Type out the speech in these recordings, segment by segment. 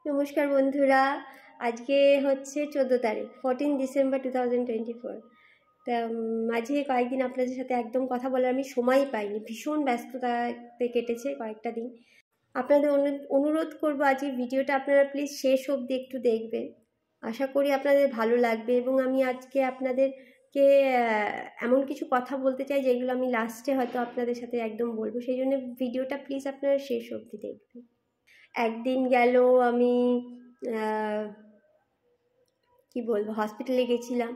নমস্কার বন্ধুরা, আজকে হচ্ছে 14 তারিখ 14 ডিসেম্বর 2024। তা মাঝে কয়েকদিন আপনাদের সাথে একদম কথা বলার আমি সময় পাইনি, ভীষণ ব্যস্ততাতে কেটেছে কয়েকটা দিন। আপনাদের অনুরোধ করব আজকে ভিডিওটা আপনারা প্লিজ শেষ অবধি একটু দেখবেন, আশা করি আপনাদের ভালো লাগবে। এবং আমি আজকে আপনাদেরকে এমন কিছু কথা বলতে চাই যেগুলো আমি লাস্টে হয়তো আপনাদের সাথে একদম বলবো, সেই জন্য ভিডিওটা প্লিজ আপনারা শেষ অবধি দেখবেন। একদিন গেল আমি কি বলবো, হসপিটালে গেছিলাম।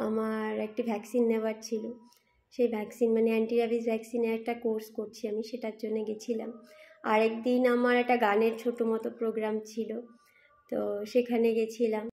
আমার একটি ভ্যাকসিন নেওয়ার ছিল, সেই ভ্যাকসিন মানে অ্যান্টি র্যাবিস ভ্যাকসিনের একটা কোর্স করছি আমি, সেটার জন্য গেছিলাম। আরেকদিন আমার একটা গানের ছোটো মতো প্রোগ্রাম ছিল, তো সেখানে গেছিলাম।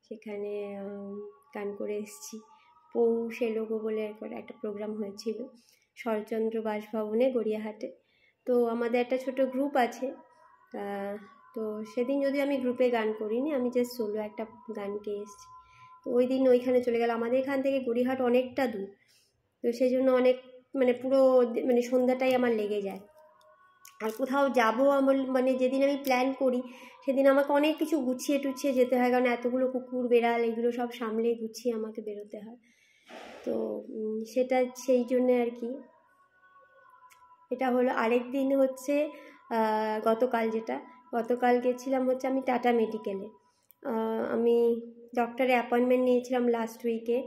সেখানে গান করে এসেছি। পৌষ এলোগো বলে একটা প্রোগ্রাম হয়েছিল শরৎচন্দ্র বাসভবনে গড়িয়াহাটে। তো আমাদের একটা ছোট গ্রুপ আছে, তো সেদিন যদি আমি গ্রুপে গান করিনি, আমি জাস্ট সোলো একটা গান গেয়ে এসেছি। তো ওই দিন ওইখানে চলে গেল। আমাদের এখান থেকে গড়িয়াহাট অনেকটা দূর, তো সেই জন্য অনেক পুরো সন্ধ্যাটাই আমার লেগে যায়। আর কোথাও যাবো আমার যেদিন আমি প্ল্যান করি সেদিন আমাকে অনেক কিছু গুছিয়ে টুছিয়ে যেতে হয়, কারণ এতগুলো কুকুর বেড়াল এগুলো সব সামলে গুছিয়ে আমাকে বেরোতে হয়। তো সেটা সেই জন্যে আর কি এটা হলো। আরেক দিন হচ্ছে গতকাল গেছিলাম হচ্ছে আমি টাটা মেডিকেলে। আমি ডক্টরে অ্যাপয়েন্টমেন্ট নিয়েছিলাম লাস্ট উইকে।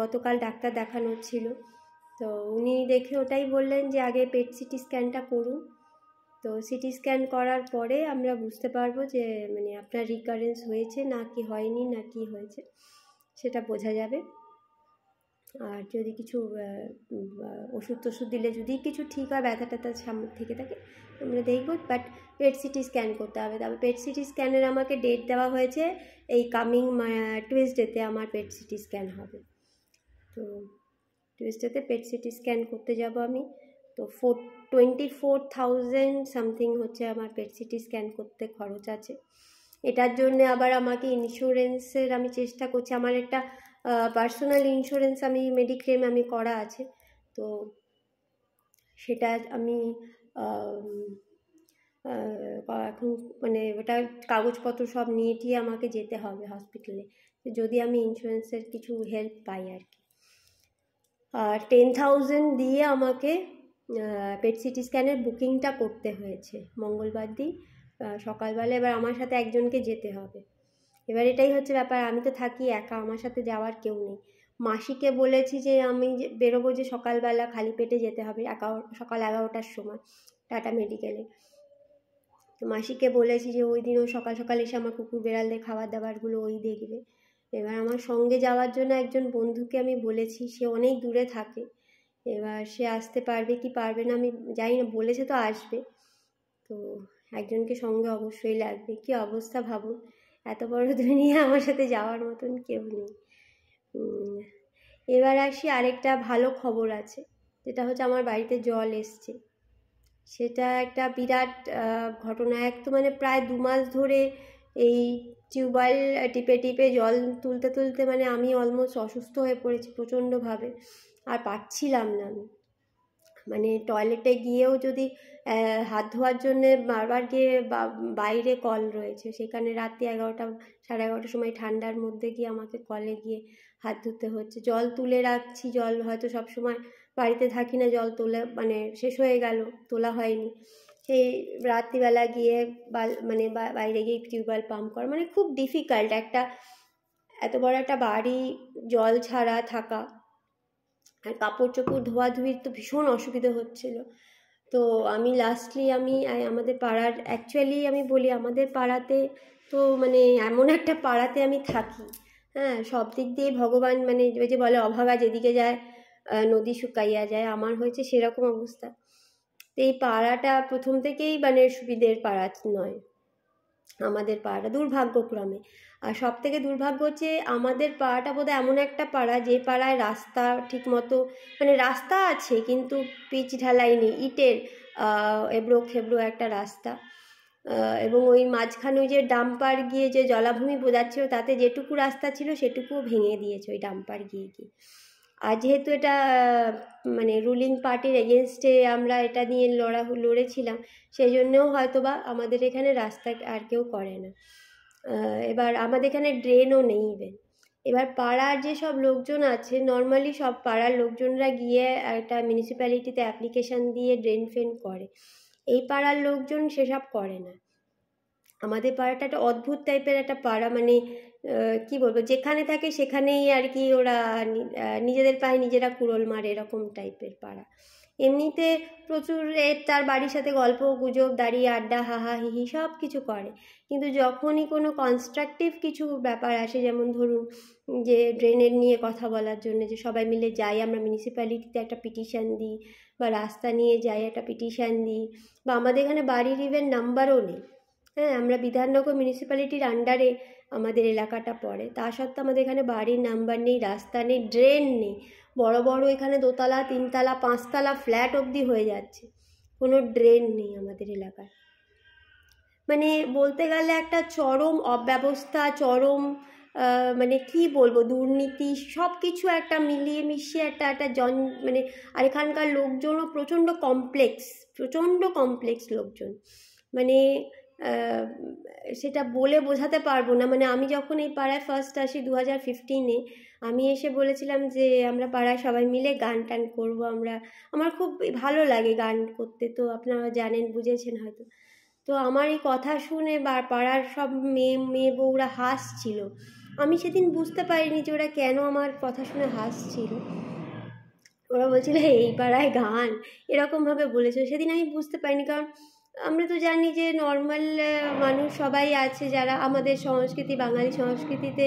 গতকাল ডাক্তার দেখানো ছিল, তো উনি দেখে ওটাই বললেন যে আগে পেট সিটি স্ক্যানটা করুন। তো সিটি স্ক্যান করার পরে আমরা বুঝতে পারবো যে আপনার রিকারেন্স হয়েছে না কি হয়নি না কি হয়েছে, সেটা বোঝা যাবে। আর যদি কিছু ওষুধ টষুধ দিলে যদি কিছু ঠিক হয়, ব্যথা ট্যাথা সামনে থেকে থাকে আমরা দেখবো। বাট পেট সিটি স্ক্যান করতে হবে। তবে পেট সিটি স্ক্যানের আমাকে ডেট দেওয়া হয়েছে এই কামিং টুইসডেতে আমার পেট সিটি স্ক্যান হবে। তো টুইসডেতে পেট সিটি স্ক্যান করতে যাব আমি। তো 24,000 সামথিং হচ্ছে আমার পেট সিটি স্ক্যান করতে খরচ আছে। এটার জন্যে আবার আমাকে ইন্স্যুরেন্সের আমি চেষ্টা করছি। আমার একটা পার্সোনাল ইন্স্যুরেন্স আমি মেডিক্লেম আমি করা আছে, তো সেটা আমি এখন ওটা কাগজপত্র সব নিয়ে টিয়ে আমাকে যেতে হবে হসপিটালে, যদি আমি ইন্স্যুরেন্সের কিছু হেল্প পাই আর কি। আর 10,000 দিয়ে আমাকে পেট সিটি স্ক্যানের বুকিংটা করতে হয়েছে মঙ্গলবার দিন সকালবেলা। এবার আমার সাথে একজনকে যেতে হবে। এবার এটাই হচ্ছে ব্যাপার, আমি তো থাকি একা, আমার সাথে যাওয়ার কেউ নেই। মাসিকে বলেছি যে আমি বেরোবো, যে সকালবেলা খালি পেটে যেতে হবে সকাল 11টার সময় টাটা মেডিকেলে। তো মাসিকে বলেছি যে ওই দিন ও সকাল সকাল এসে আমার কুকুর বেড়ালদের খাবার দাবারগুলো ওই দেখবে। এবার আমার সঙ্গে যাওয়ার জন্য একজন বন্ধুকে আমি বলেছি, সে অনেক দূরে থাকে। এবার সে আসতে পারবে কি পারবে না আমি জানি না, বলেছে তো আসবে। তো একজনকে সঙ্গে অবশ্যই লাগবে। কি অবস্থা ভাবুন, এত বড় দুনিয়া, আমার সাথে যাওয়ার মতন কেউ নেই। এবার আসি, আরেকটা ভালো খবর আছে, যেটা হচ্ছে আমার বাড়িতে জল এসছে। সেটা একটা বিরাট ঘটনা। এক তো প্রায় 2 মাস ধরে এই টিউবওয়েল টিপে টিপে জল তুলতে তুলতে আমি অলমোস্ট অসুস্থ হয়ে পড়েছি প্রচণ্ডভাবে, আর পাচ্ছিলাম না আমি। মানে টয়লেটে গিয়েও যদি হাত ধোয়ার জন্যে বারবার গিয়ে বাইরে কল রয়েছে, সেখানে রাত্রি 11টা 11:30টার সময় ঠান্ডার মধ্যে গিয়ে আমাকে কলে গিয়ে হাত ধুতে হচ্ছে। জল তুলে রাখছি, জল হয়তো সব সময় বাড়িতে থাকি না, জল তোলা মানে শেষ হয়ে গেল, তোলা হয়নি, সেই রাত্রিবেলা গিয়ে মানে বাইরে গিয়ে টিউবওয়েল পাম্প করা, মানে খুব ডিফিকাল্ট একটা এত বড় একটা বাড়ি জল ছাড়া থাকা, আর কাপড় চোপড় ধোয়াধুয়ির তো ভীষণ অসুবিধা হচ্ছিল। তো আমি লাস্টলি আমাদের পাড়ার, অ্যাকচুয়ালি আমি বলি আমাদের পাড়াতে তো মানে এমন একটা পাড়াতে আমি থাকি, হ্যাঁ, সব দিক দিয়ে ভগবান মানে ওই যে বলে অভাগা যেদিকে যায় নদী শুকাইয়া যায়, আমার হয়েছে সেরকম অবস্থা। তো এই পাড়াটা প্রথম থেকেই মানে সুবিধের পাড়া নয় আমাদের পাড়াটা, দুর্ভাগ্যক্রমে। আর সব থেকে দুর্ভাগ্য হচ্ছে আমাদের পাড়াটা বোধহয় এমন একটা পাড়া যে পাড়ায় রাস্তা ঠিক মতো, মানে রাস্তা আছে কিন্তু পিচ ঢালাই নেই, ইটের এবড়ো খেবড়ো একটা রাস্তা, এবং ওই মাঝখানে ওই যে ডাম্পার গিয়ে যে জলাভূমি বোঝাচ্ছিল তাতে যেটুকু রাস্তা ছিল সেটুকুও ভেঙে দিয়েছে ওই ডাম্পার গিয়ে গিয়ে। আর যেহেতু এটা মানে রুলিং পার্টির এগেনস্টে আমরা এটা নিয়ে লড়েছিলাম, সেই জন্যেও হয়তো বা আমাদের এখানে রাস্তা আর কেউ করে না। এবার আমাদের এখানে ড্রেনও নেই ইভেন। এবার পাড়ার যেসব লোকজন আছে, নর্মালি সব পাড়ার লোকজনরা গিয়ে একটা মিউনিসিপ্যালিটিতে অ্যাপ্লিকেশান দিয়ে ড্রেন ফেন করে, এই পাড়ার লোকজন সেসব করে না। আমাদের পাড়াটা একটা অদ্ভুত টাইপের একটা পাড়া, মানে কি বলবো, যেখানে থাকে সেখানেই আর কি ওরা নিজেদের পায়ে নিজেরা কুড়োল মারে, এরকম টাইপের পাড়া। এমনিতে প্রচুর তার বাড়ির সাথে গল্প গুজব, দাঁড়িয়ে আড্ডা, হাহা হিহি সব কিছু করে, কিন্তু যখনই কোনো কনস্ট্রাকটিভ কিছু ব্যাপার আসে, যেমন ধরুন যে ড্রেনের নিয়ে কথা বলার জন্য যে সবাই মিলে যাই আমরা মিউনিসিপ্যালিটিতে একটা পিটিশান দিই, বা রাস্তা নিয়ে যাই একটা পিটিশান দিই, বা আমাদের এখানে বাড়ির ইভেন নাম্বারও নেই, হ্যাঁ, আমরা বিধাননগর মিউনিসিপ্যালিটির আন্ডারে আমাদের এলাকাটা পড়ে, তা সত্ত্বেও আমাদের এখানে বাড়ির নাম্বার নেই, রাস্তা নেই, ড্রেন নেই, বড় বড় এখানে 2তলা 3তলা 5তলা ফ্ল্যাট অবধি হয়ে যাচ্ছে, কোনো ড্রেন নেই আমাদের এলাকায়। মানে বলতে গেলে একটা চরম অব্যবস্থা, চরম মানে কি বলবো, দুর্নীতি, সব কিছু একটা মিলিয়ে মিশিয়ে একটা মানে, আর এখানকার লোকজনও প্রচণ্ড কমপ্লেক্স লোকজন, মানে সেটা বলে বোঝাতে পারবো না। মানে আমি যখন এই পাড়ায় ফার্স্ট আসি 2015-এ, আমি এসে বলেছিলাম যে আমরা পাড়ায় সবাই মিলে গান টান করবো, আমার খুব ভালো লাগে গান করতে, তো আপনারা জানেন, বুঝেছেন হয়তো। তো আমার এই কথা শুনে পাড়ার সব মেয়ে বউরা হাসছিল, আমি সেদিন বুঝতে পারিনি যে ওরা কেন আমার কথা শুনে হাসছিল, ওরা বলছিল এই পাড়ায় গান, এরকমভাবে বলেছে। সেদিন আমি বুঝতে পারিনি, কারণ আমরা তো জানি যে নর্মাল মানুষ সবাই আছে, যারা আমাদের সংস্কৃতি, বাঙালি সংস্কৃতিতে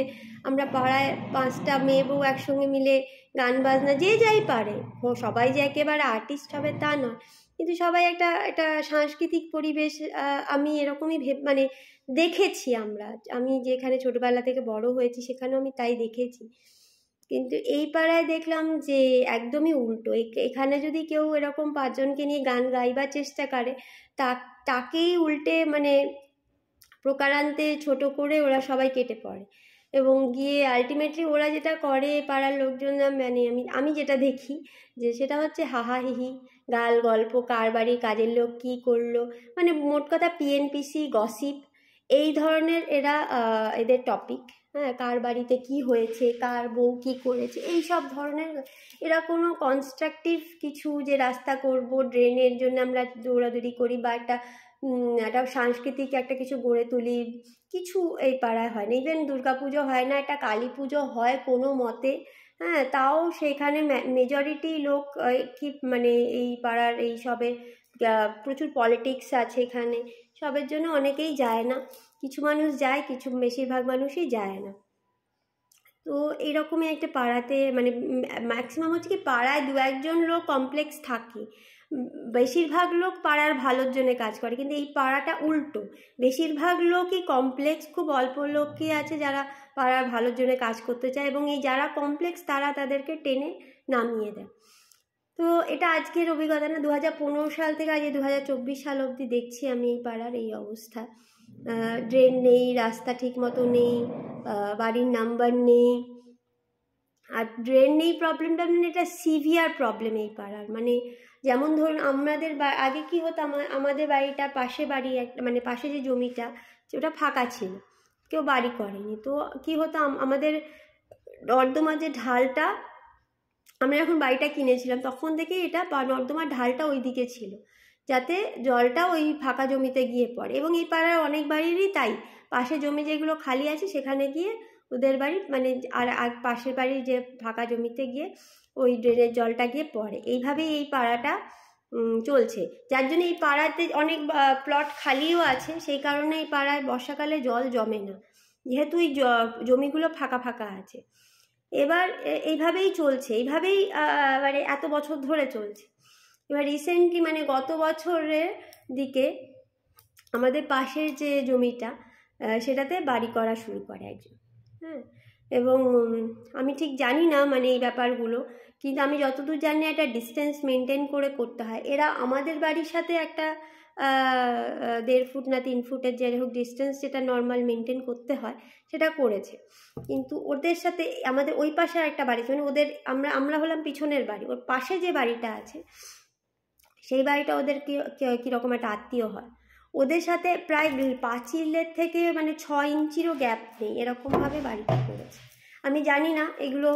আমরা পাড়ায় 5টা মেয়ে বউ একসঙ্গে মিলে গান বাজনা যে যাই পারে, সবাই যে একেবারে আর্টিস্ট হবে তা নয়, কিন্তু সবাই একটা সাংস্কৃতিক পরিবেশ, আমি এরকমই মানে দেখেছি আমি যেখানে ছোটোবেলা থেকে বড় হয়েছি সেখানেও আমি তাই দেখেছি। কিন্তু এই পাড়ায় দেখলাম যে একদমই উল্টো, এখানে যদি কেউ এরকম 5জনকে নিয়ে গান গাইবার চেষ্টা করে, তাকেই উল্টে মানে প্রকারান্তে ছোট করে ওরা সবাই কেটে পড়ে, এবং গিয়ে আলটিমেটলি ওরা যেটা করে পাড়ার লোকজন, মানে আমি যেটা দেখি যে সেটা হচ্ছে হাহা হিহি, গাল গল্প, কার বাড়ি কাজের লোক কী করলো, মানে মোট কথা পিএনপিসি গসিপ, এই ধরনের এদের টপিক, হ্যাঁ, কার বাড়িতে কি হয়েছে, কার বউ কি করেছে, এই সব ধরনের। এরা কোনো কনস্ট্রাকটিভ কিছু যে রাস্তা করব, ড্রেনের জন্য আমরা দৌড়াদৌড়ি করি, বা একটা সাংস্কৃতিক একটা কিছু গড়ে তুলি, কিছু এই পাড়ায় হয় না। ইভেন দুর্গাপুজো হয় না, একটা কালী পুজো হয় কোনো মতে, হ্যাঁ, তাও সেখানে মেজরিটি লোক কি মানে এই পাড়ার এই সবে প্রচুর পলিটিক্স আছে এখানে, সবের জন্য অনেকেই যায় না, কিছু মানুষ যায়, বেশিরভাগ মানুষই যায় না। তো এইরকমই একটা পাড়াতে মানে ম্যাক্সিমাম হচ্ছে কি পাড়ায় 2-1জন লোক কমপ্লেক্স থাকে, বেশিরভাগ লোক পাড়ার ভালোর জন্য কাজ করে, কিন্তু এই পাড়াটা উল্টো, বেশিরভাগ লোকই কমপ্লেক্স, খুব অল্প লোকই আছে যারা পাড়ার ভালোর জন্য কাজ করতে চায়, এবং এই যারা কমপ্লেক্স তারা তাদেরকে টেনে নামিয়ে দেয়। তো এটা আজকের অভিজ্ঞতা না, 2015 সাল থেকে আজ 2024 সাল অবধি দেখছি আমি এই পাড়ার এই অবস্থা। ড্রেন নেই, রাস্তা ঠিক মতো নেই, বাড়ির নাম্বার নেই, আর ড্রেন নেই প্রবলেমটা মানে এটা সিভিয়ার প্রবলেম এই পাড়ার, মানে যেমন ধরুন আমাদের আগে কি হতো, আমাদের বাড়িটা পাশে বাড়ি একটা, মানে পাশে যে জমিটা ওটা ফাঁকা ছিল, কেউ বাড়ি করেনি। তো কি হতো, আমাদের নর্দমার যে ঢালটা, আমরা যখন বাড়িটা কিনেছিলাম তখন থেকে এটা নর্দমার ঢালটা ওই দিকে ছিল, যাতে জলটা ওই ফাঁকা জমিতে গিয়ে পড়ে। এবং এই পাড়ার অনেক বাড়িরই তাই, পাশে জমি যেগুলো খালি আছে সেখানে গিয়ে ওদের বাড়ি, মানে আর পাশের বাড়ির যে ফাঁকা জমিতে গিয়ে ওই ড্রেনের জলটা গিয়ে পড়ে। এইভাবেই এই পাড়াটা চলছে, যার জন্য এই পাড়াতে অনেক প্লট খালিও আছে, সেই কারণে এই পাড়ায় বর্ষাকালে জল জমে না, যেহেতু এই জমিগুলো ফাঁকা ফাঁকা আছে। এবার এইভাবেই চলছে, এইভাবেই মানে এত বছর ধরে চলছে। এবার রিসেন্টলি মানে গত বছরের দিকে আমাদের পাশের যে জমিটা সেটাতে বাড়ি করা শুরু করে একজন, হ্যাঁ। এবং আমি ঠিক জানি না মানে এই ব্যাপারগুলো, কিন্তু আমি যতদূর জানি একটা ডিস্টেন্স মেনটেন করে করতে হয়। এরা আমাদের বাড়ির সাথে একটা 1.5 ফুট না 3 ফুটের যে হোক ডিস্টেন্স, যেটা নর্মাল মেনটেন করতে হয় সেটা করেছে। কিন্তু ওদের সাথে আমাদের ওই পাশে একটা বাড়ি, মানে ওদের আমরা হলাম পিছনের বাড়ি, ওর পাশে যে বাড়িটা আছে সেই বাড়িটা ওদের কীরকম একটা আত্মীয় হয়, ওদের সাথে প্রায় পাঁচিলের থেকে মানে 6 ইঞ্চিরও গ্যাপ নেই, এরকমভাবে বাড়িটা করেছে। আমি জানি না এগুলো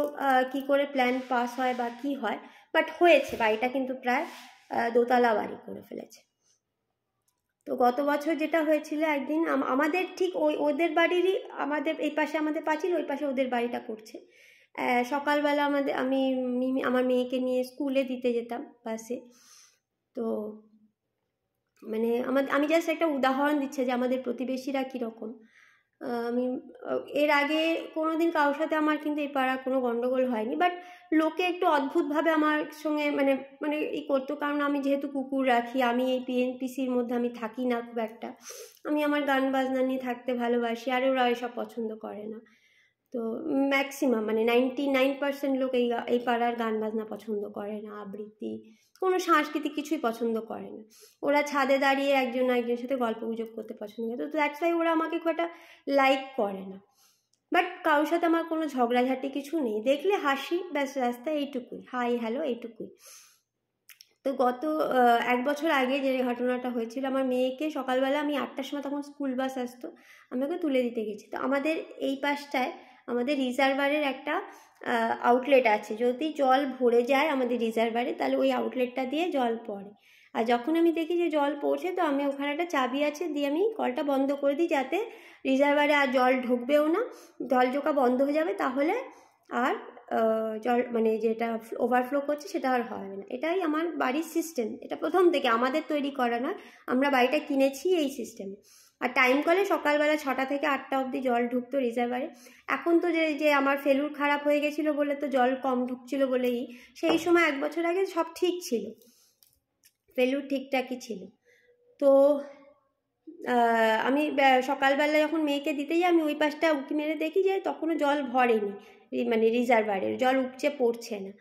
কি করে প্ল্যান পাস হয় বা কি হয়, বাট হয়েছে, বাড়িটা কিন্তু প্রায় 2 তলা বাড়ি করে ফেলেছে। তো গত বছর যেটা হয়েছিল, একদিন আমাদের ঠিক ওদের বাড়িরই, আমাদের এই পাশে আমাদের পাঁচিল, ওই পাশে ওদের বাড়িটা করছে। সকালবেলা আমি আমার মেয়েকে নিয়ে স্কুলে দিতে যেতাম বাসে। তো মানে আমি জাস্ট একটা উদাহরণ দিচ্ছি যে আমাদের প্রতিবেশীরা কীরকম। আমি এর আগে কোনোদিন কারোর সাথে আমার কিন্তু এই পাড়ার কোনো গণ্ডগোল হয়নি, বাট লোকে একটু অদ্ভুতভাবে আমার সঙ্গে মানে মানে এই করতো, কারণ আমি যেহেতু কুকুর রাখি, আমি এই পিএনপিসির মধ্যে আমি থাকি না খুব একটা, আমি আমার গান বাজনা নিয়ে থাকতে ভালোবাসি, আর ওরা এসব পছন্দ করে না। তো ম্যাক্সিমাম মানে 99% লোক এই পাড়ার গান বাজনা পছন্দ করে না, আবৃত্তি, কোনো সাংস্কৃতিক কিছুই পছন্দ করে না। ওরা ছাদে দাঁড়িয়ে একজন একজনের সাথে গল্প গুজব করতে পছন্দ করে, তো দ্যাটস ওয়াই ওরা আমাকে খুব একটা লাইক করে না। বাট কারোর সাথে আমার কোনো ঝগড়াঝাটি কিছু নেই, দেখলে হাসি ব্যাস, রাস্তায় এইটুকুই, হাই হ্যালো এইটুকুই। তো গত 1 বছর আগে যে ঘটনাটা হয়েছিল, আমার মেয়েকে সকালবেলা আমি 8টার সময়, তখন স্কুল বাস আসতো, আমি ওকে তুলে দিতে গেছি। তো আমাদের এই পাশটায় আমাদের রিজার্ভারের একটা আউটলেট আছে, যদি জল ভরে যায় আমাদের রিজার্ভারে তাহলে ওই আউটলেটটা দিয়ে জল পড়ে। আর যখন আমি দেখি যে জল পড়ছে, তো আমি ওখানে একটা চাবি আছে, দিয়ে আমি কলটা বন্ধ করে দিই, যাতে রিজার্ভারে আর জল ঢুকবেও না, জল জোকা বন্ধ হয়ে যাবে, তাহলে আর জল মানে যেটা ওভারফ্লো করছে সেটা আর হবে না। এটাই আমার বাড়ির সিস্টেম, এটা প্রথম থেকে আমাদের তৈরি করা নয়, আমরা বাড়িটা কিনেছি এই সিস্টেমে। আর টাইম কলে সকালবেলা 6টা থেকে 8টা অবধি জল ঢুকতো রিজার্ভারে। এখন তো যে আমার ফেলুর খারাপ হয়ে গেছিলো বলে, তো জল কম ঢুকছিল বলেই, সেই সময় 1 বছর আগে সব ঠিক ছিল, ফেলুর ঠিকঠাকই ছিল। তো আমি সকালবেলা যখন মেয়েকে দিতে যাই, আমি ওই পাশটা উঁকি মেরে দেখি যে তখনও জল ভরেনি, মানে রিজার্ভারের জল উপচে পড়ছে না।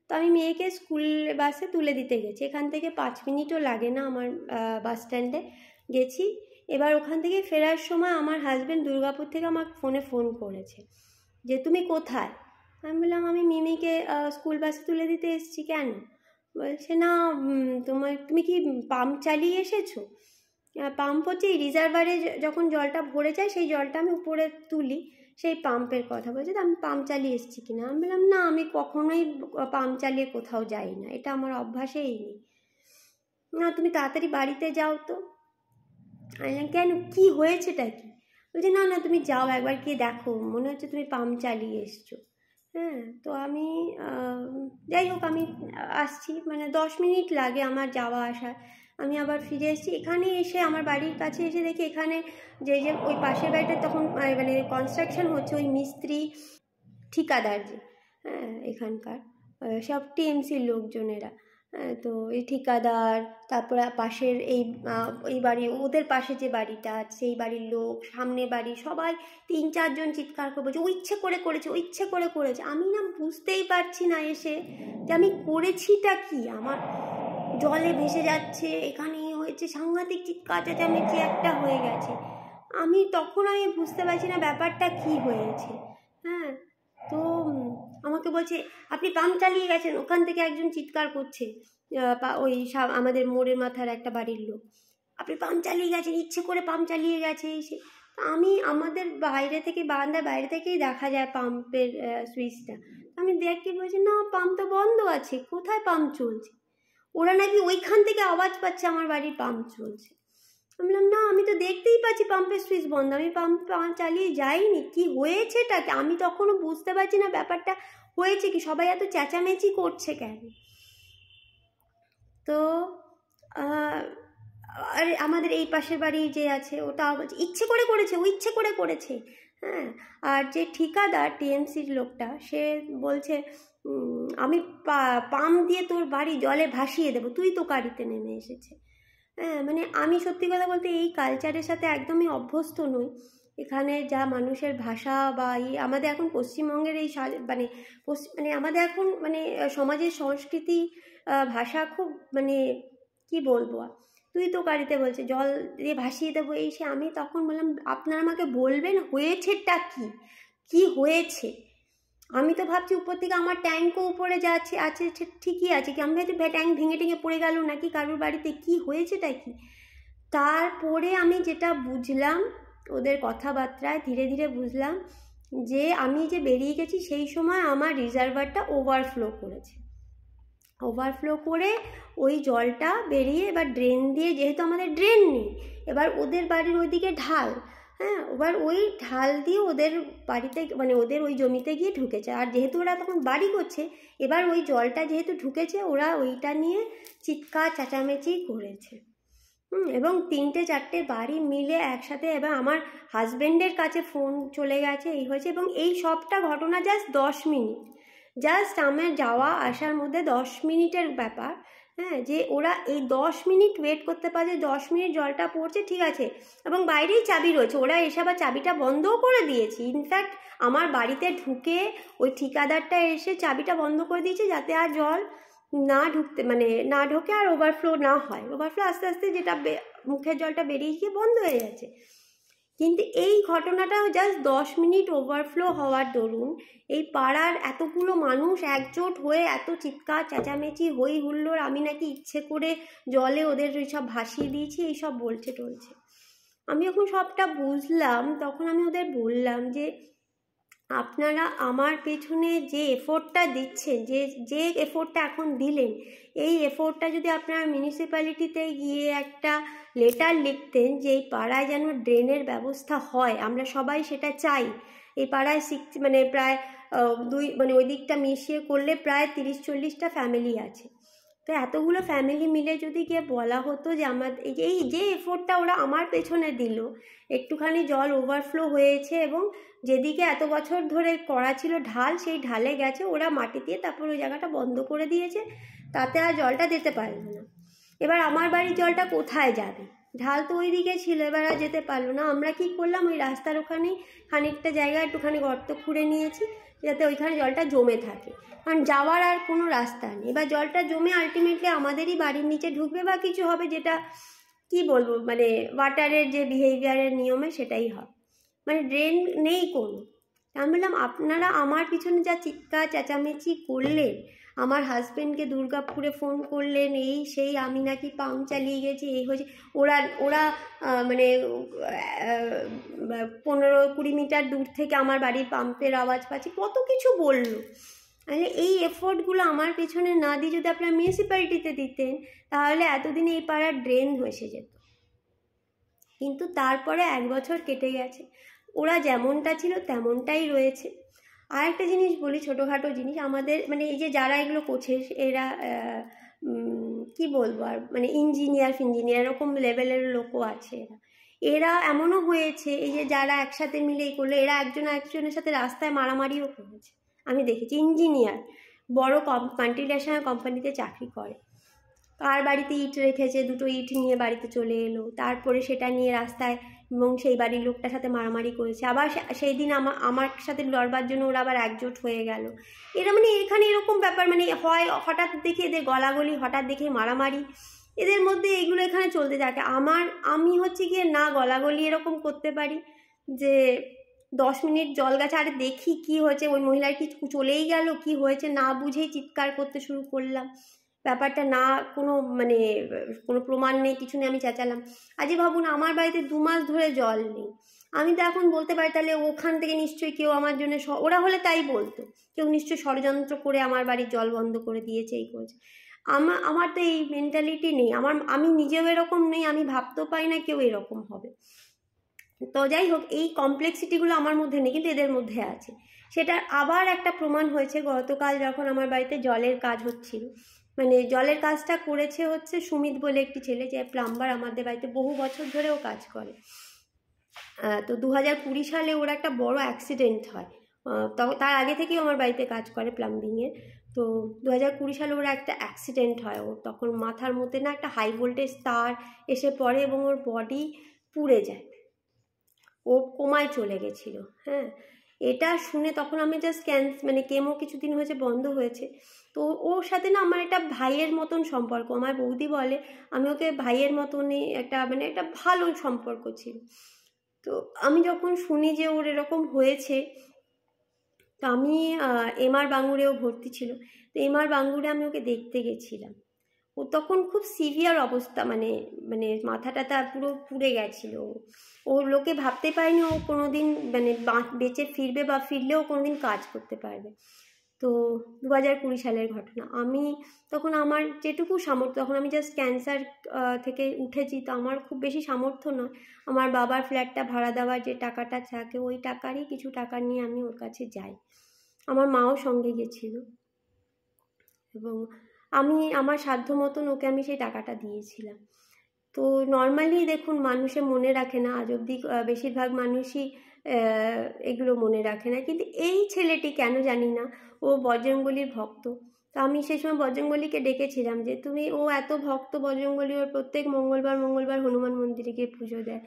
তো আমি মেয়েকে স্কুল বাসে তুলে দিতে গেছি, এখান থেকে 5 মিনিটও লাগে না, আমার বাস স্ট্যান্ডে গেছি। এবার ওখান থেকে ফেরার সময় আমার হাজব্যান্ড দুর্গাপুর থেকে আমার ফোন করেছে যে তুমি কোথায়। আমি বললাম আমি মিমিকে স্কুল বাসে তুলে দিতে এসেছি। কেন? বলছে না তুমি কি পাম্প চালিয়ে এসেছো? পাম্প হচ্ছে এই রিজার্ভারে যখন জলটা ভরে যায়, সেই জলটা আমি উপরে তুলি, সেই পাম্পের কথা বলছে। তো আমি পাম্প চালিয়ে এসেছি কিনা, আমি বললাম না, আমি কখনোই পাম্প চালিয়ে কোথাও যাই না, এটা আমার অভ্যাসেই নেই। না তুমি তাড়াতাড়ি বাড়িতে যাও তো। আমি বললাম কেন, কি হয়েছেটা কি? বলছে না না তুমি যাও, একবার গিয়ে দেখো, মনে হচ্ছে তুমি পাম্প চালিয়ে এসছো। হ্যাঁ, তো আমি যাই হোক, আমি আসছি, মানে 10 মিনিট লাগে আমার যাওয়া আসা। আমি আবার ফিরে এসেছি, এখানে এসে আমার বাড়ির কাছে এসে দেখি এখানে যে ওই পাশের বাড়িটা তখন মানে কনস্ট্রাকশন হচ্ছে, ওই মিস্ত্রি ঠিকাদার যে, হ্যাঁ এখানকার সব টিএমসির লোকজনেরা, হ্যাঁ। তো এই ঠিকাদার, তারপরে পাশের এই বাড়ি, ওদের পাশে যে বাড়িটা আছে সেই বাড়ির লোক, সামনে বাড়ি, সবাই 3-4 জন চিৎকার করে বলছে ও ইচ্ছে করে করেছে, ও ইচ্ছে করে করেছে। আমি না বুঝতেই পারছি না এসে যে আমি করেছিটা কি। আমার জলে ভেসে যাচ্ছে, এখানে হয়েছে, সাংঘাতিক চিৎকার চেঁচামেচি একটা হয়ে গেছে। তখন আমি বুঝতে পারছি না ব্যাপারটা কি হয়েছে। হ্যাঁ, তো আমাকে বলছে আপনি পাম্প চালিয়ে গেছেন। ওখান থেকে একজন চিৎকার করছে, ওই আমাদের মোড়ের মাথার একটা বাড়ির লোক, আপনি পাম্প চালিয়ে গেছেন, ইচ্ছে করে পাম্প চালিয়ে গেছে। এসে আমি আমাদের বাইরে থেকে, বারান্দার বাইরে থেকেই দেখা যায় পাম্পের সুইচটা, আমি দেখে বলছি না পাম্প তো বন্ধ আছে, কোথায় পাম্প চলছে? ওরা নাকি ওইখান থেকে আওয়াজ পাচ্ছে আমার বাড়ির পাম্প চলছে। আমি বললাম না আমি তো দেখতেই পাচ্ছি পাম্পের সুইচ বন্ধ, আমি পাম্প চালিয়ে যাইনি, কি হয়েছেটাকে আমি তখনও বুঝতে পারছি না ব্যাপারটা হয়েছে কি, সবাই এত চেঁচামেচি করছে কেন। তো আর আমাদের এই পাশের বাড়ি যে আছে ওটা ইচ্ছে করে করেছে, ও ইচ্ছে করে করেছে। হ্যাঁ, আর যে ঠিকাদার টিএমসির লোকটা সে বলছে আমি পাম্প দিয়ে তোর বাড়ি জলে ভাসিয়ে দেবো, তুই তো গাড়িতে নেমে এসেছে। হ্যাঁ, মানে আমি সত্যি কথা বলতে এই কালচারের সাথে একদমই অভ্যস্ত নই। এখানে যা মানুষের ভাষা বা আমাদের এখন পশ্চিমবঙ্গের এই মানে আমাদের এখন মানে সমাজের সংস্কৃতি ভাষা খুব মানে কি বলবো, তুই তো গাড়িতে বলছে জল দিয়ে ভাসিয়ে দেবো এই সে। আমি তখন বললাম আপনারা আমাকে বলবেন হয়েছেটা কি, কি হয়েছে? আমি তো ভাবছি উপর থেকে আমার ট্যাঙ্কও উপরে যাচ্ছে আছে, ঠিকই আছে কি, আমি ভাবছি ট্যাঙ্ক ভেঙে টেঙে পড়ে গেল নাকি কারোর বাড়িতে, কি হয়েছেটা কি? তারপরে আমি যেটা বুঝলাম ওদের কথাবার্তায় ধীরে ধীরে বুঝলাম যে আমি যে বেরিয়ে গেছি সেই সময় আমার রিজার্ভারটা ওভারফ্লো করেছে। ওভারফ্লো করে ওই জলটা বেরিয়ে এবার ড্রেন দিয়ে, যেহেতু আমাদের ড্রেন নেই, এবার ওদের বাড়ির ওইদিকে ঢাল, হ্যাঁ, এবার ওই ঢাল দিয়ে ওদের বাড়িতে মানে ওদের ওই জমিতে গিয়ে ঢুকেছে। আর যেহেতু ওরা তখন বাড়ি করছে, এবার ওই জলটা যেহেতু ঢুকেছে ওরা ওইটা নিয়ে চিৎকার চেঁচামেচি করেছে। এবং 3-4টে বাড়ি মিলে একসাথে, এবার আমার হাজব্যান্ডের কাছে ফোন চলে গেছে, এই হয়েছে। এবং এই সবটা ঘটনা জাস্ট 10 মিনিট, জাস্ট আমার যাওয়া আসার মধ্যে 10 মিনিটের ব্যাপার। হ্যাঁ, যে ওরা এই 10 মিনিট ওয়েট করতে পারে, 10 মিনিট জলটা পড়ছে ঠিক আছে, এবং বাইরেই চাবি রয়েছে, ওরা এসে আবার চাবিটা বন্ধও করে দিয়েছে। ইনফ্যাক্ট আমার বাড়িতে ঢুকে ওই ঠিকাদারটা এসে চাবিটা বন্ধ করে দিয়েছে যাতে আর জল না ঢুকতে মানে না ঢোকে আর ওভারফ্লো না হয়। ওভারফ্লো আস্তে আস্তে যেটা মুখের জলটা বেরিয়ে গিয়ে বন্ধ হয়ে যাচ্ছে। কিন্তু এই ঘটনাটা জাস্ট 10 মিনিট ওভারফ্লো হওয়ার দরুন এই পাড়ার এতগুলো মানুষ একজোট হয়ে এত চিৎকার চেঁচামেচি হই হুল্লোড়, আমি নাকি ইচ্ছে করে জলে ওদের সব ভাসিয়ে দিয়েছি এইসব বলছে টলছে। আমি যখন সবটা বুঝলাম তখন আমি ওদের বললাম যে আপনারা আমার পেছনে যে এফোর্টটা দিচ্ছেন, যে এফোর্টটা এখন দিলেন, এই এফোর্টটা যদি আপনারা মিউনিসিপ্যালিটিতে গিয়ে একটা লেটার লিখতেন যে এই পাড়ায় যেন ড্রেনের ব্যবস্থা হয়, আমরা সবাই সেটা চাই। এই পাড়ায় মানে প্রায় মানে ওই দিকটা মিশিয়ে করলে প্রায় 30-40টা ফ্যামিলি আছে। তো এতগুলো ফ্যামিলি মিলে যদি গিয়ে বলা হতো যে আমার এই যে এফোর্টটা ওরা আমার পেছনে দিল, একটুখানি জল ওভারফ্লো হয়েছে এবং যেদিকে এত বছর ধরে করা ছিল ঢাল, সেই ঢালে গেছে, ওরা মাটি দিয়ে তারপর ওই জায়গাটা বন্ধ করে দিয়েছে, তাতে আর জলটা যেতে পারলো না। এবার আমার বাড়ির জলটা কোথায় যাবে? ঢাল তো ওই দিকে ছিল, এবার আর যেতে পারলো না। আমরা কি করলাম, ওই রাস্তার ওখানে খানিকটা জায়গা একটুখানি গর্ত খুঁড়ে নিয়েছি যাতে ওইখানে জলটা জমে থাকে, কারণ যাওয়ার আর কোনো রাস্তা নেই। এবার জলটা জমে আলটিমেটলি আমাদেরই বাড়ির নিচে ঢুকবে বা কিছু হবে, যেটা কি বলবো মানে ওয়াটারের যে বিহেভিয়ারের নিয়মে সেটাই হবে, মানে ড্রেন নেই কোনো। আমি বললাম আপনারা আমার পিছনে যা চিৎকার চেঁচামেচি করলেন, আমার হাজব্যান্ডকে দুর্গাপুরে ফোন করলেন এই সেই, আমি নাকি পাম্প চালিয়ে গেছি এই হয়েছে, ওরা মানে 15-20 মিটার দূর থেকে আমার বাড়ির পাম্পের আওয়াজ পাচ্ছি, কত কিছু বললো। মানে এই এফোর্টগুলো আমার পেছনে না দিয়ে যদি আপনারা মিউনিসিপ্যালিটিতে দিতেন তাহলে এতদিনে এই পাড়ার ড্রেন হয়েছে যেত। কিন্তু তারপরে 1 বছর কেটে গেছে, ওরা যেমনটা ছিল তেমনটাই রয়েছে। আর একটা জিনিস বলি, ছোটোখাটো জিনিস, আমাদের মানে এই যে যারা এগুলো করছে এরা কি বলবো আর মানে ইঞ্জিনিয়ার এরকম লেভেলের লোকও আছে। এরা এমনও হয়েছে এই যে যারা একসাথে মিলে করলো, এরা একজনের সাথে রাস্তায় মারামারিও করেছে, আমি দেখেছি। ইঞ্জিনিয়ার বড় মাল্টিন্যাশনাল কোম্পানিতে চাকরি করে, কার বাড়িতে ইট রেখেছে, 2টো ইট নিয়ে বাড়িতে চলে এলো, তারপরে সেটা নিয়ে রাস্তায় এবং সেই বাড়ির লোকটার সাথে মারামারি করেছে। আবার সেই দিন আমার সাথে লড়বার জন্য ওরা আবার একজোট হয়ে গেল। এরা মানে এখানে এরকম ব্যাপার, মানে হয় হঠাৎ দেখে এদের গলাগলি, হঠাৎ দেখে মারামারি, এদের মধ্যে এগুলো এখানে চলতে থাকে। আমি হচ্ছে গিয়ে না গলাগলি এরকম করতে পারি যে 10 মিনিট জল গেছে, আরে দেখি কি হয়েছে, ওই মহিলার কি চলেই গেল, কি হয়েছে না বুঝেই চিৎকার করতে শুরু করলাম। ব্যাপারটা না কোনো মানে কোনো প্রমাণ নেই, কিছু নেই, আমি চেঁচালাম। আজই ভাবুন আমার বাড়িতে 2 মাস ধরে জল নেই। আমি তো এখন বলতে পারি তাহলে ওখান থেকে নিশ্চয়ই কেউ আমার জন্য, ওরা হলে তাই বলতো, কেউ নিশ্চয়ই ষড়যন্ত্র করে আমার বাড়ির জল বন্ধ করে দিয়েছে, এই করেছে। আমার তো এই মেন্টালিটি নেই, আমি নিজেও এরকম নেই, আমি ভাবতেও পারি না কেউ এরকম হবে। তো যাই হোক, এই কমপ্লেক্সিটিগুলো আমার মধ্যে নেই, কিন্তু এদের মধ্যে আছে। সেটার আবার একটা প্রমাণ হয়েছে গতকাল, যখন আমার বাড়িতে জলের কাজ হচ্ছিল। মানে জলের কাজটা করেছে হচ্ছে সুমিত বলে একটি ছেলে, যে প্লাম্বার, আমাদের বাড়িতে বহু বছর ধরেও কাজ করে। তো 2020 সালে ওর একটা বড় অ্যাক্সিডেন্ট হয়। তার আগে থেকেই আমার বাড়িতে কাজ করে প্লাম্বিংয়ের। তো 2020 সালে ওর একটা অ্যাক্সিডেন্ট হয়। ওর তখন মাথার মধ্যে না একটা হাই ভোল্টেজ তার এসে পড়ে এবং ওর বডি পুড়ে যায়, ও কোমায় চলে গেছিলো। হ্যাঁ, এটা শুনে তখন আমি জাস্ট মানে কেমো কিছুদিন হয়েছে বন্ধ হয়েছে। তো ওর সাথে না আমার একটা ভাইয়ের মতন সম্পর্ক, আমার বৌদি বলে আমি ওকে ভাইয়ের মতনই একটা মানে একটা ভালো সম্পর্ক ছিল। তো আমি যখন শুনি যে ওর এরকম হয়েছে, তো আমি এমআর বাঙ্গুরেও ভর্তি ছিল, তো এমআর বাঙ্গুরে আমি ওকে দেখতে গেছিলাম। ও তখন খুব সিভিয়ার অবস্থা, মানে মানে মাথাটা তার পুরো পুড়ে গেছিলো। ও লোকে ভাবতে পারেনি ও কোনোদিন মানে বেঁচে ফিরবে, বা ফিরলেও কোনোদিন কাজ করতে পারবে। তো 2020 সালের ঘটনা। আমি তখন আমার যেটুকু সামর্থ্য, তখন আমি জাস্ট ক্যান্সার থেকে উঠেছি, তো আমার খুব বেশি সামর্থ্য নয়। আমার বাবার ফ্ল্যাটটা ভাড়া দেওয়ার যে টাকাটা থাকে, ওই টাকারই কিছু টাকা নিয়ে আমি ওর কাছে যাই। আমার মাও সঙ্গে গেছিল এবং আমি আমার সাধ্য মতন ওকে আমি সেই টাকাটা দিয়েছিলাম। তো নর্মালি দেখুন, মানুষে মনে রাখে না, আজ অবধি বেশিরভাগ মানুষই এগুলো মনে রাখে না, কিন্তু এই ছেলেটি কেন জানি না, ও বজরংবলীর ভক্ত। তো আমি সেই সময় বজরংবলীকে ডেকেছিলাম যে তুমি, ও এত ভক্ত বজরংবলী, ওর প্রত্যেক মঙ্গলবার হনুমান মন্দিরে গিয়ে পুজো দেয়,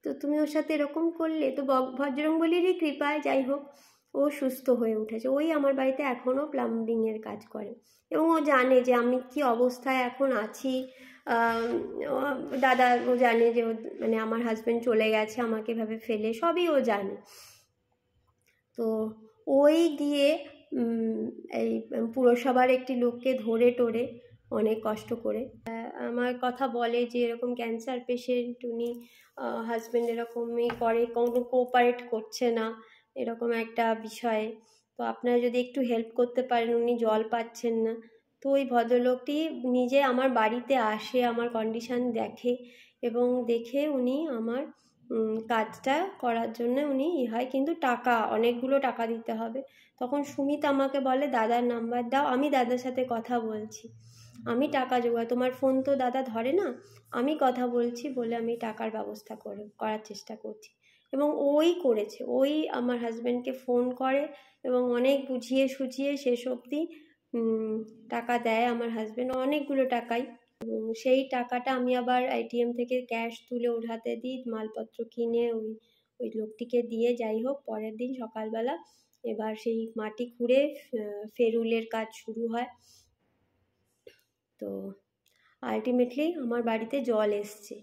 তো তুমি ওর সাথে এরকম করলে। তো বজরংবলীরই কৃপায় যাই হোক ও সুস্থ হয়ে উঠেছে। ওই আমার বাড়িতে এখনও প্লাম্বিংয়ের কাজ করে এবং ও জানে যে আমি কি অবস্থায় এখন আছি। দাদা ও জানে যে মানে আমার হাজব্যান্ড চলে গেছে আমাকে এভাবে ফেলে, সবই ও জানে। তো ওই গিয়ে এই পুরসভার একটি লোককে ধরে টোরে অনেক কষ্ট করে আমার কথা বলে যে এরকম ক্যান্সার পেশেন্ট, উনি হাজব্যান্ড এরকমই করে, কোনো কোঅপারেট করছে না, এরকম একটা বিষয়ে, তো আপনারা যদি একটু হেল্প করতে পারেন, উনি জল পাচ্ছেন না। তো ওই ভদ্রলোকটি নিজে আমার বাড়িতে আসে, আমার কন্ডিশান দেখে এবং দেখে উনি আমার কাজটা করার জন্য উনি হয়, কিন্তু টাকা অনেকগুলো টাকা দিতে হবে। তখন সুমিত আমাকে বলে দাদার নাম্বার দাও, আমি দাদার সাথে কথা বলছি, আমি টাকা জোগাড়, তোমার ফোন তো দাদা ধরে না, আমি কথা বলছি বলে আমি টাকার ব্যবস্থা করার চেষ্টা করছি। এবং ওই করেছে, ওই আমার হাজব্যান্ডকে ফোন করে এবং অনেক বুঝিয়ে সুঝিয়ে শেষ অবধি টাকা দেয় আমার হাজব্যান্ড, অনেকগুলো টাকাই। সেই টাকাটা আমি আবার এটিএম থেকে ক্যাশ তুলে ওর হাতে দিই, মালপত্র কিনে ওই লোকটিকে দিয়ে, যাই হোক পরের দিন সকালবেলা এবার সেই মাটি খুঁড়ে ফেরুলের কাজ শুরু হয়। তো আলটিমেটলি আমার বাড়িতে জল এসছে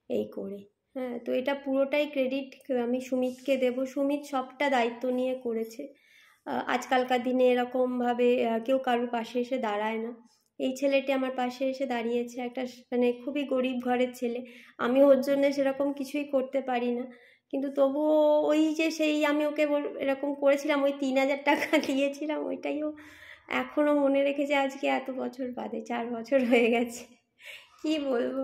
এই করে। হ্যাঁ, তো এটা পুরোটাই ক্রেডিট আমি সুমিতকে দেব, সুমিত সবটা দায়িত্ব নিয়ে করেছে। আজকালকার দিনে এরকমভাবে কেউ কারোর পাশে এসে দাঁড়ায় না, এই ছেলেটি আমার পাশে এসে দাঁড়িয়েছে, একটা মানে খুবই গরিব ঘরের ছেলে, আমি ওর জন্য সেরকম কিছুই করতে পারি না, কিন্তু তবুও ওই যে সেই আমি ওকে এরকম করেছিলাম, ওই 3000 টাকা দিয়েছিলাম, ওইটাইও এখনও মনে রেখেছে, আজকে এত বছর বাদে, 4 বছর হয়ে গেছে। কি বলবো,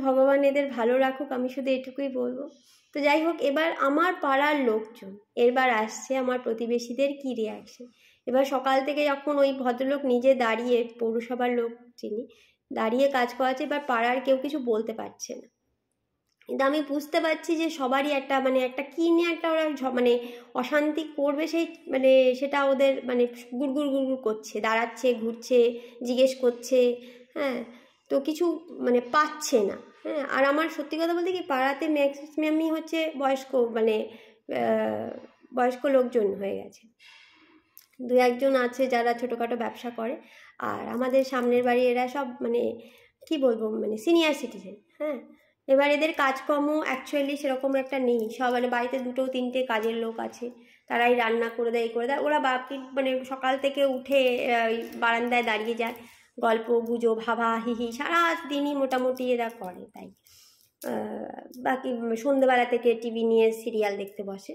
ভগবান এদের ভালো রাখুক, আমি শুধু এটুকুই বলবো। তো যাই হোক, এবার আমার পাড়ার লোকজন এবার আসছে, আমার প্রতিবেশীদের কি রিয়াকশন। এবার সকাল থেকে যখন ওই ভদ্রলোক নিজে দাঁড়িয়ে, পৌরসভার লোক যিনি দাঁড়িয়ে কাজ করাচ্ছে, এবার পাড়ার কেউ কিছু বলতে পারছে না, কিন্তু আমি বুঝতে পারছি যে সবারই একটা মানে একটা কী নিয়ে একটা ওরা মানে অশান্তি করবে, সেই মানে সেটা ওদের মানে গুড়গুড় গুড়গুড় করছে, দাঁড়াচ্ছে, ঘুরছে, জিজ্ঞেস করছে। হ্যাঁ, তো কিছু মানে পাচ্ছে না। হ্যাঁ, আর আমার সত্যি কথা বলতে কি, পাড়াতে ম্যাক্সিমামই হচ্ছে বয়স্ক, মানে বয়স্ক লোকজন হয়ে গেছে, 2-1জন আছে যারা ছোটোখাটো ব্যবসা করে, আর আমাদের সামনের বাড়ি এরা সব মানে কি বলবো মানে সিনিয়র সিটিজেন। হ্যাঁ, এবার এদের কাজকর্ম অ্যাকচুয়ালি সেরকম একটা নেই, সব মানে বাড়িতে 2-3টে কাজের লোক আছে, তারাই রান্না করে দেয়, এই করে দেয়। ওরা বাকি মানে সকাল থেকে উঠে বারান্দায় দাঁড়িয়ে যায়, গল্প গুজব হাভা হিহি সারা দিনই মোটামুটি এরা করে। তাই বাকি সন্ধ্যেবেলা থেকে টিভি নিয়ে সিরিয়াল দেখতে বসে।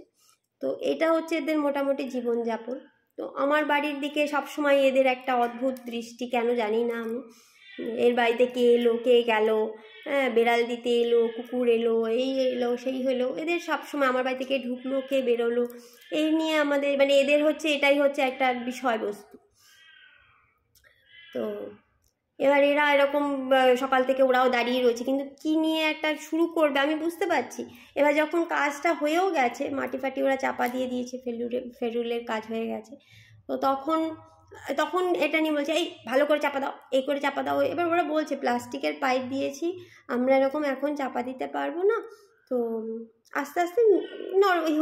তো এটা হচ্ছে এদের মোটামুটি জীবনযাপন। তো আমার বাড়ির দিকে সবসময় এদের একটা অদ্ভুত দৃষ্টি, কেন জানি না আমি। এর বাড়িতে কে এলো কে গেল, হ্যাঁ, বেড়াল দিতে এলো, কুকুর এলো, এই এলো সেই হলো, এদের সবসময় আমার বাড়ি থেকে ঢুকলো কে বেরোলো, এই নিয়ে আমাদের মানে এদের হচ্ছে এটাই হচ্ছে একটা বিষয়বস্তু। তো এবার এরা এরকম সকাল থেকে ওরাও দাঁড়িয়ে রয়েছে, কিন্তু কি নিয়ে একটা শুরু করবে আমি বুঝতে পারছি। এবার যখন কাজটা হয়েও গেছে, মাটি ফাটি ওরা চাপা দিয়ে দিয়েছে, ফেরুলের কাজ হয়ে গেছে, তো তখন এটা নিয়ে বলছে এই ভালো করে চাপা দাও, এই করে চাপা দাও। এবার ওরা বলছে প্লাস্টিকের পাইপ দিয়েছি আমরা, এরকম এখন চাপা দিতে পারবো না, তো আস্তে আস্তে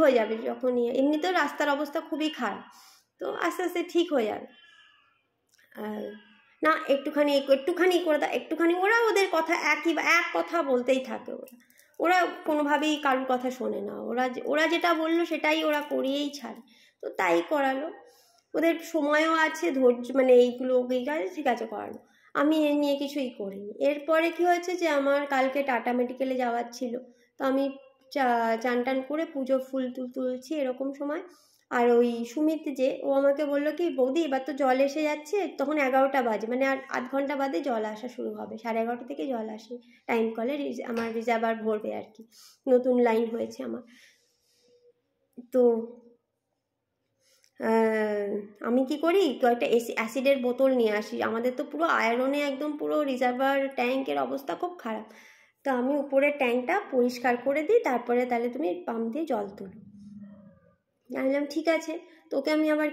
হয়ে যাবে। যখন এমনিতেও রাস্তার অবস্থা খুবই খারাপ, তো আস্তে আস্তে ঠিক হয়ে যাবে। আর না একটুখানি করে দাও, একটুখানি, ওরা ওদের কথা এক কথা বলতেই থাকে। ওরা কোনোভাবেই কারোর কথা শোনে না, ওরা যেটা বললো সেটাই ওরা করিয়েই ছাড়ে। তো তাই করালো, ওদের সময়ও আছে, ধৈর্য, মানে এইগুলো এই কাজ ঠিক আছে করালো। আমি এ নিয়ে কিছুই করিনি। এরপরে কি হয়েছে যে আমার কালকে টাটা মেডিকেলে যাওয়ার ছিল, তো আমি চান টান করে পুজো ফুল তুলছি এরকম সময়। আর ওই সুমিত যে ও আমাকে বললো কি বৌদি এবার তো জল এসে যাচ্ছে, তখন 11টা বাজে, মানে আর আধ ঘন্টা বাদে জল আসা শুরু হবে, 11:30 থেকে জল আসে টাইম কলে, আমার রিজার্ভার ভরবে আর কি, নতুন লাইন হয়েছে আমার। তো আমি কি করি, কয়েকটা অ্যাসিডের বোতল নিয়ে আসি, আমাদের তো পুরো আয়রনে একদম পুরো রিজার্ভার ট্যাঙ্কের অবস্থা খুব খারাপ। তো আমি উপরের ট্যাঙ্কটা পরিষ্কার করে দিই, তারপরে তাহলে তুমি পাম্প দিয়ে জল তুলো। জানলাম ঠিক আছে। তোকে আমি আবার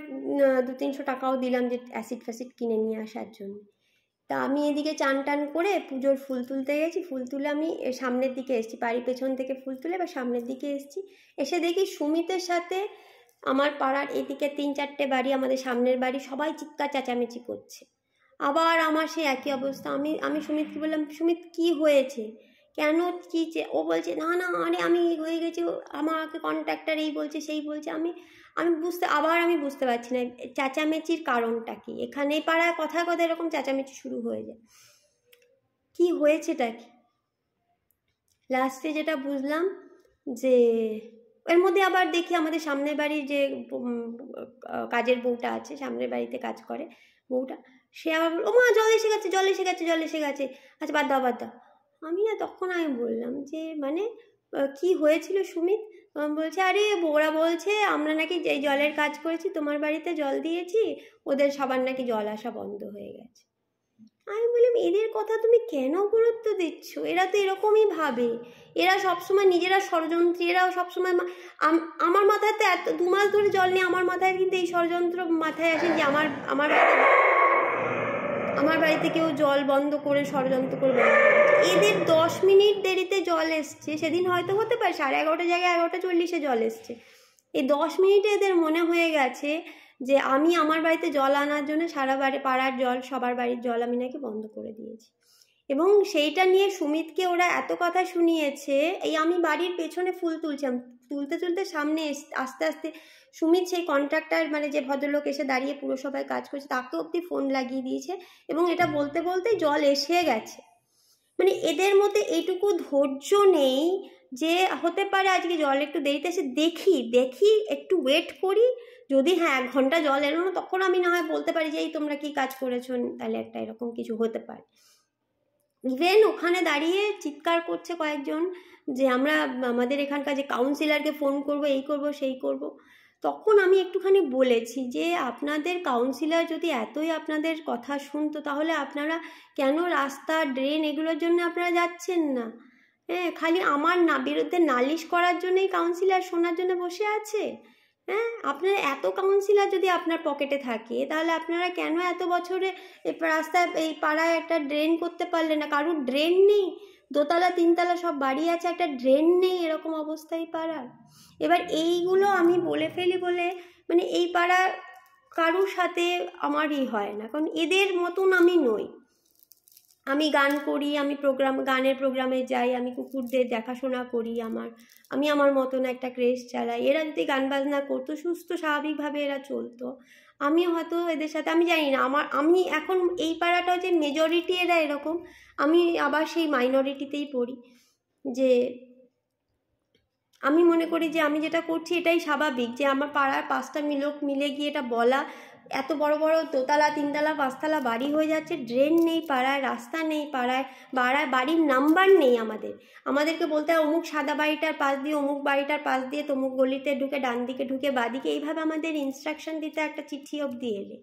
200-300 টাকাও দিলাম যে অ্যাসিড ফ্যাসিড কিনে নিয়ে আসার জন্য। তা আমি এদিকে চান টান করে পুজোর ফুল তুলতে গেছি, ফুল তুলে আমি সামনের দিকে এসেছি, বাড়ির পেছন থেকে ফুল তুলে এবার সামনের দিকে এসেছি, এসে দেখি সুমিতের সাথে আমার পাড়ার এদিকে 3-4টে বাড়ি, আমাদের সামনের বাড়ি, সবাই চিৎকার চেঁচামেচি করছে। আবার আমার সেই একই অবস্থা। আমি সুমিতকে বললাম সুমিত কি হয়েছে, কেন কি, ও বলছে না না আরে আমি হয়ে গেছি, আমাকে কন্ট্রাক্টর এই বলছে সেই বলছে। আমি বুঝতে পারছি না চেঁচামেচির কারণটা কি, এখানে পাড়ায় কথায় কথায় এরকম চেঁচামেচি শুরু হয়ে যায়, কি হয়েছেটা কি। লাস্টে যেটা বুঝলাম যে এর মধ্যে আবার দেখি আমাদের সামনের বাড়ির যে কাজের বউটা আছে, সামনের বাড়িতে কাজ করে বউটা, সে আবার ও মা জল এসে গেছে জল এসে গেছে জল এসে গেছে, আচ্ছা বাদ দাও বাদ দাও। তখন আমি বললাম যে মানে কি হয়েছিল সুমিত, বলছে আরে ওরা বলছে আমরা নাকি যেই জলের কাজ করেছি তোমার বাড়িতে জল দিয়েছি, ওদের সবার নাকি জল আসা বন্ধ হয়ে গেছে। আমি বললাম এদের কথা তুমি কেন গুরুত্ব দিচ্ছ, এরা তো এরকমই ভাবে, এরা সবসময় নিজেরা ষড়যন্ত্রী, এরাও সবসময় আমার মাথায় তো এত 2 মাস ধরে জল নেই, আমার মাথায় কিন্তু এই ষড়যন্ত্র মাথায় আসে যে আমার বাড়িতে কেউ জল বন্ধ করে ষড়যন্ত্র করে এদের 10 মিনিট দেরিতে জল এসছে, সেদিন হয়তো হতে পারে 11:30 জায়গায় 11:40 জল এসছে, এই 10 মিনিটে এদের মনে হয়ে গেছে যে আমি আমার বাড়িতে জল আনার জন্য সারা পাড়ার জল, সবার বাড়ির জল আমি নাকি বন্ধ করে দিয়েছি। এবং সেইটা নিয়ে সুমিতকে ওরা এত কথা শুনিয়েছে, এই আমি বাড়ির পেছনে ফুল তুলছিলাম, তুলতে তুলতে সামনে আস্তে আস্তে সুমিত সেই কন্ট্রাক্টর মানে যে ভদ্রলোক এসে দাঁড়িয়ে পুরসভায় কাজ করছে তাকে অব্দি ফোন লাগিয়ে দিয়েছে, এবং এটা বলতে বলতে জল এসে গেছে। মানে এদের মধ্যে এইটুকু ধৈর্য নেই যে হতে পারে আজকে জল একটু দেরিতে এসে দেখি একটু ওয়েট করি, যদি 1 ঘন্টা জল এলো না তখন আমি না হয় বলতে পারি যে এই তোমরা কি কাজ করেছো, তাহলে একটা এরকম কিছু হতে পারে। ইভেন ওখানে দাঁড়িয়ে চিৎকার করছে কয়েকজন যে আমরা আমাদের এখানকার যে কাউন্সিলরকে ফোন করব, এই করব সেই করব। তখন আমি একটুখানি বলেছি যে আপনাদের কাউন্সিলর যদি এতই আপনাদের কথা শুনতো তাহলে আপনারা কেন রাস্তা ড্রেন এগুলোর জন্য আপনারা যাচ্ছেন না, হ্যাঁ, খালি আমার বিরুদ্ধে নালিশ করার জন্যই কাউন্সিলর শোনার জন্য বসে আছে। হ্যাঁ, আপনারা এত কাউন্সিলর যদি আপনার পকেটে থাকে তাহলে আপনারা কেন এত বছরে রাস্তায় এই পাড়ায় একটা ড্রেন করতে পারলেন না, কারুর ড্রেন নেই, 2তলা 3তলা সব বাড়ি আছে, একটা ড্রেন নেই, এরকম অবস্থায় পাড়ার। এবার এইগুলো আমি বলে ফেলি বলে মানে এই পাড়া কারুর সাথে আমারই হয় না, কারণ এদের মতন আমি নই, আমি গান করি, আমি গানের প্রোগ্রামে যাই, আমি কুকুরদের দেখাশোনা করি, আমি আমার মতন একটা ক্রেশ চালাই। এরা যদি গান বাজনা করতো, সুস্থ স্বাভাবিকভাবে এরা চলতো, আমিও হয়তো এদের সাথে, আমি জানি না আমি এখন এই পাড়াটা যে মেজরিটি এরা এরকম, আমি আবার সেই মাইনরিটিতেই পড়ি, যে আমি মনে করি যে আমি যেটা করছি এটাই স্বাভাবিক, যে আমার পাড়ার 5টা লোক মিলে গিয়ে এটা বলা, এত বড় বড় 2তলা 3তলা 5তলা বাড়ি হয়ে যাচ্ছে, ড্রেন নেই পাড়ায়, রাস্তা নেই পাড়ায়, বাড়ির নাম্বার নেই, আমাদেরকে বলতে হয় অমুক সাদা বাড়িটার পাশ দিয়ে, অমুক বাড়িটার পাশ দিয়ে, তমুক গলিতে ঢুকে, ডান দিকে ঢুকে, বাদিকে, এইভাবে আমাদের ইনস্ট্রাকশন দিতে একটা চিঠি অবধি এলে।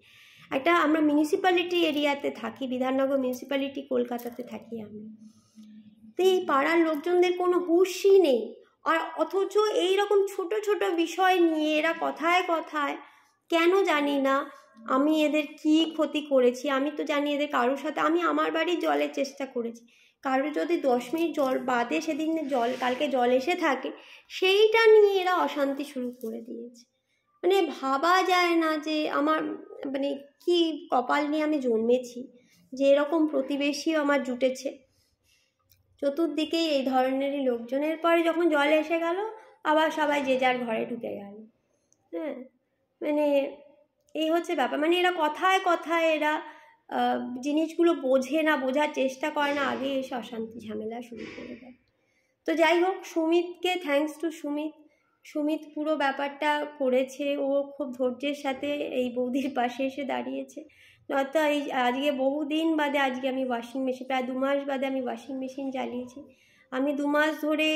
আমরা মিউনিসিপ্যালিটি এরিয়াতে থাকি, বিধাননগর মিউনিসিপ্যালিটি, কলকাতাতে থাকি আমি। তো এই পাড়ার লোকজনদের কোনো হুঁশই নেই, আর অথচ এইরকম ছোট ছোট বিষয় নিয়ে এরা কথায় কথায়, কেন জানি না আমি এদের কি ক্ষতি করেছি। আমি তো জানি এদের কারোর সাথে, আমি আমার বাড়ির জলের চেষ্টা করেছি, কারোর যদি 10 মিনিট জল বাদে সেদিন কালকে জল এসে থাকে, সেইটা নিয়ে এরা অশান্তি শুরু করে দিয়েছে। মানে ভাবা যায় না যে আমার মানে কি কপাল নিয়ে আমি জন্মেছি, যে এরকম প্রতিবেশীও আমার জুটেছে। চতুর্দিকেই এই ধরনেরই লোকজনের পরে যখন জল এসে গেল, আবার সবাই যে যার ঘরে ঢুকে গেল। হ্যাঁ, মানে এই হচ্ছে ব্যাপার। মানে এরা কথায় কথায় এরা জিনিসগুলো বোঝে না, বোঝার চেষ্টা করে না, আগে এসে অশান্তি ঝামেলা শুরু করে দেয়। তো যাই হোক, সুমিতকে থ্যাঙ্কস টু সুমিত পুরো ব্যাপারটা করেছে। ও খুব ধৈর্যের সাথে এই বৌদির পাশে এসে দাঁড়িয়েছে। নয়তো এই আজকে বহুদিন বাদে, আজকে আমি ওয়াশিং মেশিন, প্রায় 2 মাস বাদে আমি ওয়াশিং মেশিন চালিয়েছি। আমি 2 মাস ধরে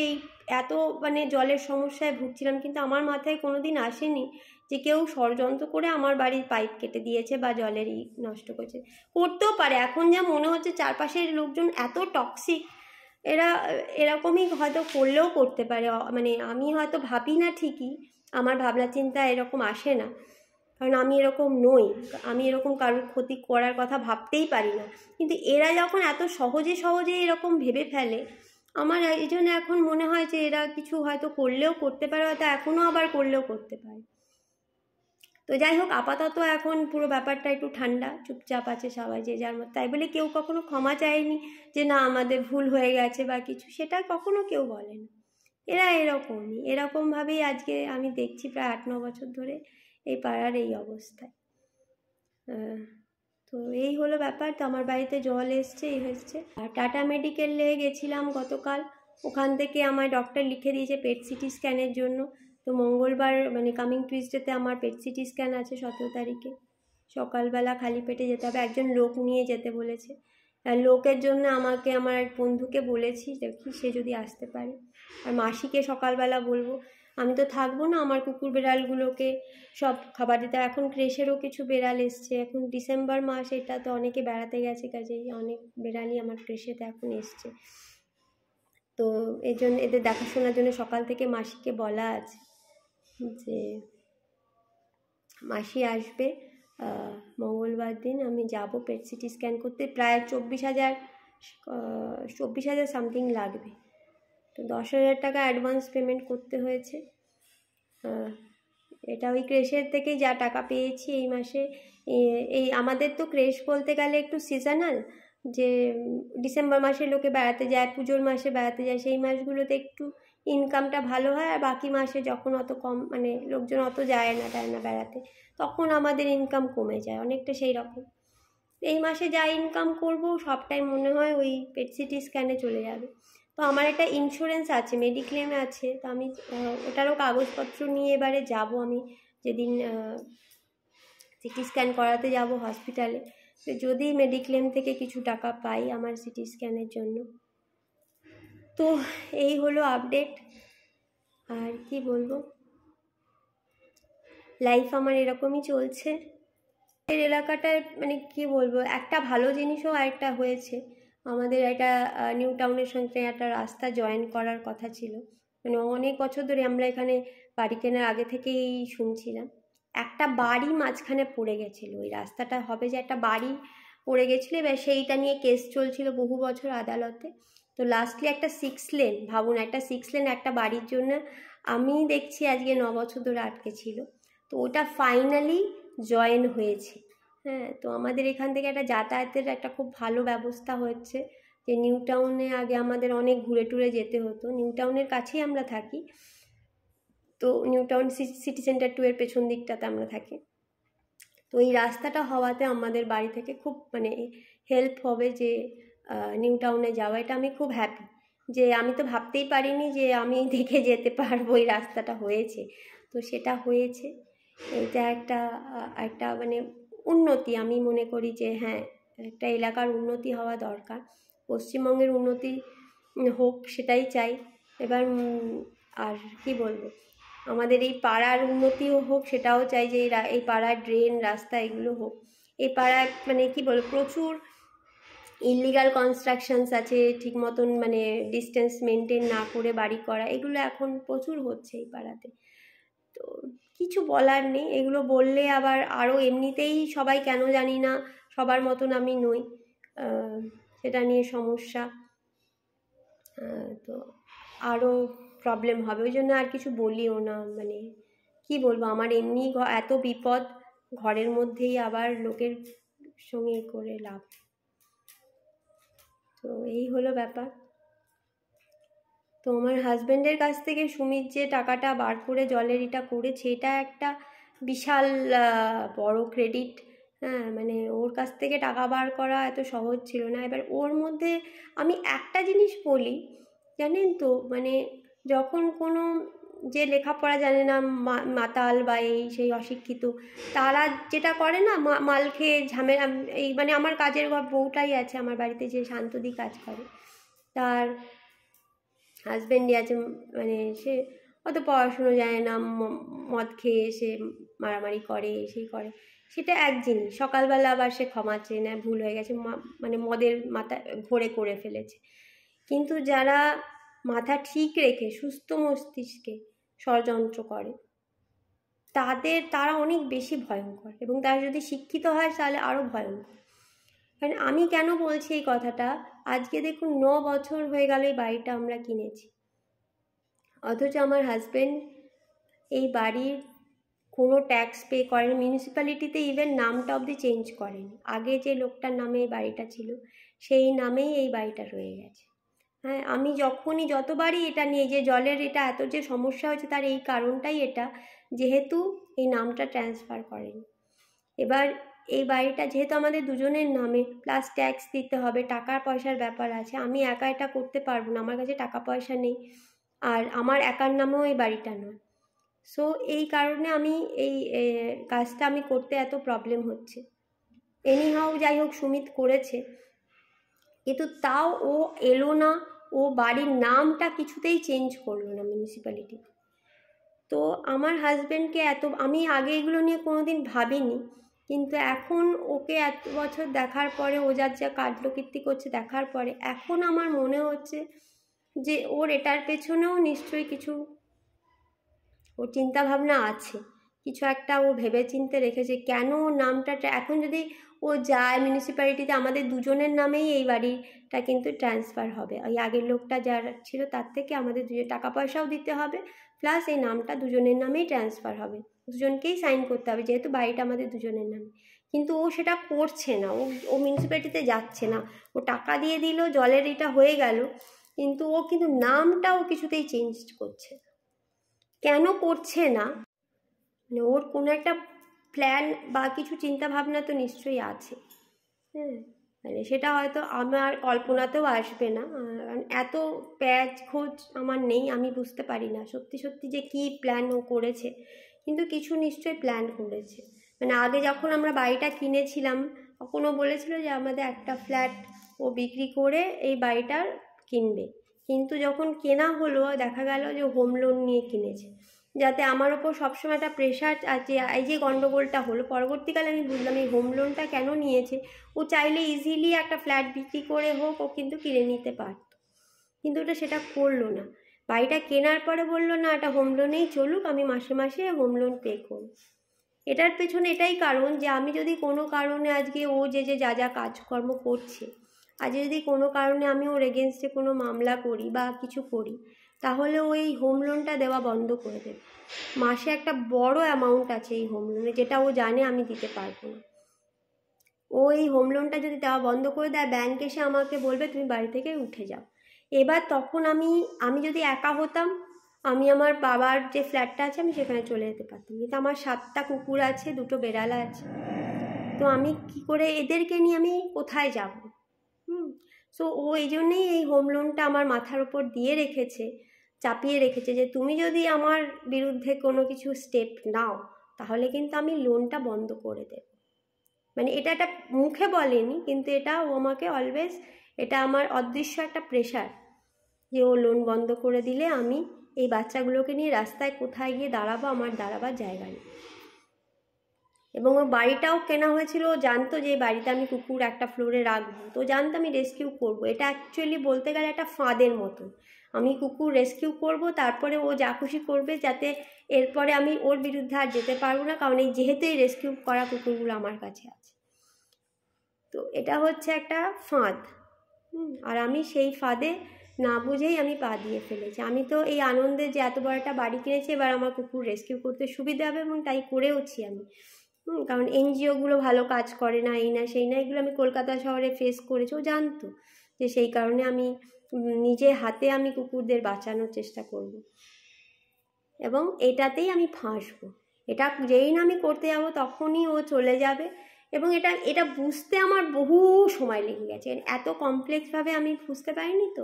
এত মানে জলের সমস্যায় ভুগছিলাম, কিন্তু আমার মাথায় কোনো দিন আসেনি যে কেউ ষড়যন্ত্র করে আমার বাড়ির পাইপ কেটে দিয়েছে বা জলেরই নষ্ট করেছে। করতেও পারে, এখন যা মনে হচ্ছে চারপাশের লোকজন এত টক্সিক, এরা এরকমই হয়তো করলেও করতে পারে। মানে আমি হয়তো ভাবি না ঠিকই, আমার ভাবনা চিন্তা এরকম আসে না, কারণ আমি এরকম নই, আমি এরকম কারোর ক্ষতি করার কথা ভাবতেই পারি না। কিন্তু এরা যখন এত সহজে সহজে এরকম ভেবে ফেলে, আমার এই জন্য এখন মনে হয় যে এরা কিছু হয়তো করলেও করতে পারে, হয়তো এখনও আবার করলেও করতে পারে। তো যাই হোক, আপাতত এখন পুরো ব্যাপারটা একটু ঠান্ডা, চুপচাপ আছে সবাই যে যার মতো। তাই বলে কেউ কখনো ক্ষমা চায়নি যে না আমাদের ভুল হয়ে গেছে বা কিছু, সেটা কখনো কেউ বলে না। এরা এরকমভাবেই আজকে আমি দেখছি প্রায় 8-9 বছর ধরে এই পাড়ার এই অবস্থায়। তো এই হলো ব্যাপার। তো আমার বাড়িতে জল এসছে, এই হচ্ছে। আর টাটা মেডিকেলে গেছিলাম গতকাল, ওখান থেকে আমার ডক্টর লিখে দিয়েছে পেট সিটি স্ক্যানের জন্য। তো মঙ্গলবার মানে কামিং টুইসডেতে আমার পেট সিটি স্ক্যান আছে 17 তারিখে, সকালবেলা খালি পেটে যেতে হবে, একজন লোক নিয়ে যেতে বলেছে। আর লোকের জন্য আমাকে আমার এক বন্ধুকে বলেছি, দেখি সে যদি আসতে পারে। আর মাসিকে সকালবেলা বলবো, আমি তো থাকবো না, আমার কুকুর বেড়ালগুলোকে সব খাবার দিতে। এখন ক্রেশেরও কিছু বেড়াল এসছে, এখন ডিসেম্বর মাস, এটা তো অনেকে বেড়াতে গেছে, কাজেই অনেক বেড়ালই আমার ক্রেশেতে এখন এসছে। তো এই জন্য এদের দেখাশোনার জন্য সকাল থেকে মাসিকে বলা আছে যে মাসি আসবে মঙ্গলবার দিন, আমি যাব পেট সিটি স্ক্যান করতে। প্রায় 24,000 সামথিং লাগবে। তো 10,000 টাকা অ্যাডভান্স পেমেন্ট করতে হয়েছে। এটা ওই ক্রেশের থেকেই যা টাকা পেয়েছি এই মাসে। এই আমাদের তো ক্রেশ বলতে গেলে একটু সিজনাল, যে ডিসেম্বর মাসে লোকে বেড়াতে যায়, পুজোর মাসে বেড়াতে যায়, সেই মাসগুলোতে একটু ইনকামটা ভালো হয়। আর বাকি মাসে যখন অত কম, মানে লোকজন অত যায় না বেড়াতে, তখন আমাদের ইনকাম কমে যায় অনেকটা, সেই রকম। এই মাসে যা ইনকাম করব সবটাই মনে হয় ওই পেট সিটি স্ক্যানে চলে যাবে। তো আমার একটা ইন্স্যুরেন্স আছে, মেডিক্লেম আছে, তো আমি ওটারও কাগজপত্র নিয়ে এবারে যাব। আমি যেদিন সিটি স্ক্যান করাতে যাব হসপিটালে, তো যদি মেডিক্লেম থেকে কিছু টাকা পাই আমার সিটি স্ক্যানের জন্য। তো এই হলো আপডেট, আর কি বলবো, লাইফ আমার এরকমই চলছে। এই এলাকাটায় মানে কি বলবো, একটা ভালো জিনিসও আরেকটা হয়েছে। আমাদের একটা নিউ টাউনের সঙ্গে একটা রাস্তা জয়েন করার কথা ছিল, মানে অনেক বছর ধরে আমরা এখানে বাড়ি কেনার আগে থেকেই শুনছিলাম। একটা বাড়ি মাঝখানে পড়ে গেছিলো, ওই রাস্তাটা হবে যে একটা বাড়ি পড়ে গেছিলো, এবার সেইটা নিয়ে কেস চলছিল বহু বছর আদালতে। তো লাস্টলি একটা 6 লেন, ভাবুন একটা 6 লেন একটা বাড়ির জন্য আমি দেখছি আজকে 9 বছর ধরে আটকে ছিল। তো ওটা ফাইনালি জয়েন হয়েছে। হ্যাঁ, তো আমাদের এখান থেকে একটা যাতায়াতের একটা খুব ভালো ব্যবস্থা হচ্ছে, যে নিউ টাউনে আগে আমাদের অনেক ঘুরে টুরে যেতে হতো। নিউ টাউনের কাছেই আমরা থাকি, তো নিউ টাউন সিটি সেন্টার 2 এর পেছন দিকটাতে আমরা থাকি। তো এই রাস্তাটা হওয়াতে আমাদের বাড়ি থেকে খুব মানে হেল্প হবে যে নিউ টাউনে যাওয়া। এটা আমি খুব হ্যাপি, যে আমি তো ভাবতেই পারিনি যে আমি দেখে যেতে পারবো, এই রাস্তাটা হয়েছে, তো সেটা হয়েছে। এটা একটা একটা মানে উন্নতি, আমি মনে করি যে হ্যাঁ, একটা এলাকার উন্নতি হওয়া দরকার, পশ্চিমবঙ্গের উন্নতি হোক সেটাই চাই। এবার আর কি বলবো, আমাদের এই পাড়ার উন্নতিও হোক সেটাও চাই, যে এই পাড়ার ড্রেন রাস্তা এগুলো হোক। এই পাড়ায় মানে কি বলবো, প্রচুর ইলিগাল কনস্ট্রাকশনস আছে, ঠিক মতন মানে ডিস্টেন্স মেনটেন না করে বাড়ি করা, এগুলো এখন প্রচুর হচ্ছে এই পাড়াতে। তো কিছু বলার নেই, এগুলো বললে আবার আরও এমনিতেই সবাই কেন জানি না সবার মতন আমি নই, সেটা নিয়ে সমস্যা, তো আরও প্রবলেম হবে, ওই জন্য আর কিছু বলিও না। মানে কি বলবো, আমার এমনি এত বিপদ, ঘরের মধ্যেই আবার লোকের সঙ্গে করে লাভ। তো এই হলো ব্যাপার। তো আমার হাজব্যান্ডের কাছ থেকে সুমিত যে টাকাটা বার করে জলের এটা করেছে, এটা একটা বিশাল বড় ক্রেডিট। হ্যাঁ, মানে ওর কাছ থেকে টাকা বার করা এত সহজ ছিল না। এবার ওর মধ্যে আমি একটা জিনিস বলি, জানেন তো, মানে যখন কোনো যে লেখাপড়া জানে না, মাতাল বা এই সেই অশিক্ষিত, তারা যেটা করে না, মাল খেয়ে ঝামেলা, এই মানে আমার কাজের বউটাই আছে আমার বাড়িতে, যে শান্তদি কাজ করে, তার হাজব্যান্ডই আছে, মানে সে অত পড়াশুনো জানে না, মদ খেয়ে সে মারামারি করে, সেই করে, সেটা এক জিনিস। সকালবেলা আবার সে ক্ষমা চেয়ে নেয়, ভুল হয়ে গেছে, মানে মদের মাথা ঘোরে করে ফেলেছে। কিন্তু যারা মাথা ঠিক রেখে সুস্থ মস্তিষ্কে ষড়যন্ত্র করে, তারা অনেক বেশি ভয়ঙ্কর, এবং তারা যদি শিক্ষিত হয় তাহলে আরও ভয়ঙ্কর। কারণ আমি কেন বলছি এই কথাটা, আজকে দেখুন 9 বছর হয়ে গেল এই বাড়িটা আমরা কিনেছি, অথচ আমার হাজব্যান্ড এই বাড়ির কোনো ট্যাক্স পে করেন, মিউনিসিপ্যালিটিতে ইভেন নামটা অবধি চেঞ্জ করেনি। আগে যে লোকটার নামে এই বাড়িটা ছিল সেই নামেই এই বাড়িটা রয়ে গেছে। হ্যাঁ, আমি যতবারই এটা নিয়ে, যে জলের এটা এত যে সমস্যা হচ্ছে, তার এই কারণটাই এটা, যেহেতু এই নামটা ট্রান্সফার করেনি। এবার এই বাড়িটা যেহেতু আমাদের দুজনের নামে, প্লাস ট্যাক্স দিতে হবে, টাকার পয়সার ব্যাপার আছে, আমি একা এটা করতে পারবো না, আমার কাছে টাকা পয়সা নেই, আর আমার একার নামেও এই বাড়িটা নয়। সো এই কারণে আমি এই কাজটা আমি করতে এত প্রবলেম হচ্ছে। এনিহাউ যাই হোক, সুমিত করেছে, কিন্তু তাও ও এলো না, ও বাড়ির নামটা কিছুতেই চেঞ্জ করলো না মিউনিসিপ্যালিটি। তো আমার হাজব্যান্ডকে আমি আগে এগুলো নিয়ে কোনোদিন ভাবিনি, কিন্তু এখন ওকে এত বছর দেখার পরে, ও যা কাণ্ডকীর্তি করছে দেখার পরে, এখন আমার মনে হচ্ছে যে ওর এটার পেছনেও নিশ্চয়ই কিছু ওর চিন্তাভাবনা আছে, কিছু একটা ও ভেবে চিনতে রেখেছে। কেন নামটা এখন যদি ও যায় মিউনিসিপ্যালিটিতে, আমাদের দুজনের নামেই এই বাড়িটা কিন্তু ট্রান্সফার হবে, ওই আগের লোকটা যার ছিল তার থেকে আমাদের টাকা পয়সাও দিতে হবে, প্লাস এই নামটা দুজনের নামেই ট্রান্সফার হবে, দুজনকেই সাইন করতে হবে, যেহেতু বাড়িটা আমাদের দুজনের নামে। কিন্তু ও সেটা করছে না, ও মিউনিসিপ্যালিটিতে যাচ্ছে না, ও টাকা দিয়ে দিল, জলের এটা হয়ে গেল, কিন্তু ও কিন্তু নামটাও কিছুতেই চেঞ্জ করছে। কেন করছে না, মানে ওর কোনো একটা প্ল্যান বা কিছু চিন্তা ভাবনা তো নিশ্চয়ই আছে। হ্যাঁ, মানে সেটা হয়তো আমার কল্পনাতেও আসবে না, এত প্যাচ খোঁজ আমার নেই, আমি বুঝতে পারি না সত্যি সত্যি যে কী প্ল্যান ও করেছে, কিন্তু কিছু নিশ্চয়ই প্ল্যান করেছে। মানে আগে যখন আমরা বাড়িটা কিনেছিলাম, তখন ও বলেছিল যে আমাদের একটা ফ্ল্যাট ও বিক্রি করে এই বাড়িটা কিনবে, কিন্তু যখন কেনা হলো দেখা গেল যে হোম লোন নিয়ে কিনেছে, যাতে আমার ওপর সবসময় একটা প্রেশার আছে। এই যে গণ্ডগোলটা হলো, পরবর্তীকালে আমি বুঝলাম এই হোম লোনটা কেন নিয়েছে, ও চাইলে ইজিলি একটা ফ্ল্যাট বিক্রি করে হোক ও কিন্তু কিনে নিতে পারত, কিন্তু ওটা সেটা করলো না। বাড়িটা কেনার পরে বললো না, এটা হোম লোনেই চলুক, আমি মাসে মাসে হোম লোন পে করব। এটার পেছনে এটাই কারণ যে আমি যদি কোনো কারণে আজকে ও যে যা কাজকর্ম করছে, আজ যদি কোনো কারণে আমি ওর এগেনস্টে কোনো মামলা করি বা কিছু করি, তাহলে ওই হোম লোনটা দেওয়া বন্ধ করে দেবে। মাসে একটা বড় অ্যামাউন্ট আছে এই হোম লোনে, যেটা ও জানে আমি দিতে পারবো না। ও এই হোম লোনটা যদি দেওয়া বন্ধ করে দেয়, ব্যাংক এসে আমাকে বলবে তুমি বাড়ি থেকে উঠে যাও। এবার তখন আমি যদি একা হতাম, আমি আমার বাবার যে ফ্ল্যাটটা আছে আমি সেখানে চলে যেতে পারতাম, কিন্তু আমার 7টা কুকুর আছে, 2টো বেড়ালা আছে, তো আমি কি করে এদেরকে নিয়ে আমি কোথায় যাব? সো ও এই জন্যেই এই হোম লোনটা আমার মাথার উপর দিয়ে রেখেছে, চাপিয়ে রেখেছে, যে তুমি যদি আমার বিরুদ্ধে কোনো কিছু স্টেপ নাও তাহলে কিন্তু আমি লোনটা বন্ধ করে দেব। মানে এটা একটা মুখে বলেনি, কিন্তু এটা ও আমাকে অলওয়েজ, এটা আমার অদৃশ্য একটা প্রেশার, যে ও লোন বন্ধ করে দিলে আমি এই বাচ্চাগুলোকে নিয়ে রাস্তায় কোথায় গিয়ে দাঁড়াবো, আমার দাঁড়াবার জায়গা নেই। এবং ওর বাড়িটাও কেনা হয়েছিল, ও জানতো যে বাড়িতে আমি কুকুর একটা ফ্লোরে রাখবো, তো জানতো আমি রেস্কিউ করবো। এটা অ্যাকচুয়ালি বলতে গেলে একটা ফাঁদের মতো, আমি কুকুর রেস্কিউ করব, তারপরে ও যা খুশি করবে, যাতে এরপরে আমি ওর বিরুদ্ধে আর যেতে পারবো না, কারণ যেহেতু এই রেস্কিউ করা কুকুরগুলো আমার কাছে আছে। তো এটা হচ্ছে একটা ফাঁদ, আর আমি সেই ফাঁদে না বুঝেই আমি পা দিয়ে ফেলেছি। আমি তো এই আনন্দে যে এত বড় একটা বাড়ি কিনেছি, এবার আমার কুকুর রেস্কিউ করতে সুবিধা হবে, এবং তাই করেওছি আমি। কারণ এনজিওগুলো ভালো কাজ করে না, এই না সেই না, এগুলো আমি কলকাতা শহরে ফেস করেছি, ও জানতো, যে সেই কারণে আমি নিজে হাতে আমি কুকুরদের বাঁচানোর চেষ্টা করব, এবং এটাতেই আমি ফাঁসবো। এটা যেই না আমি করতে যাব তখনই ও চলে যাবে, এবং এটা বুঝতে আমার বহু সময় লেগে গেছে, এত কমপ্লেক্সভাবে আমি বুঝতে পারিনি। তো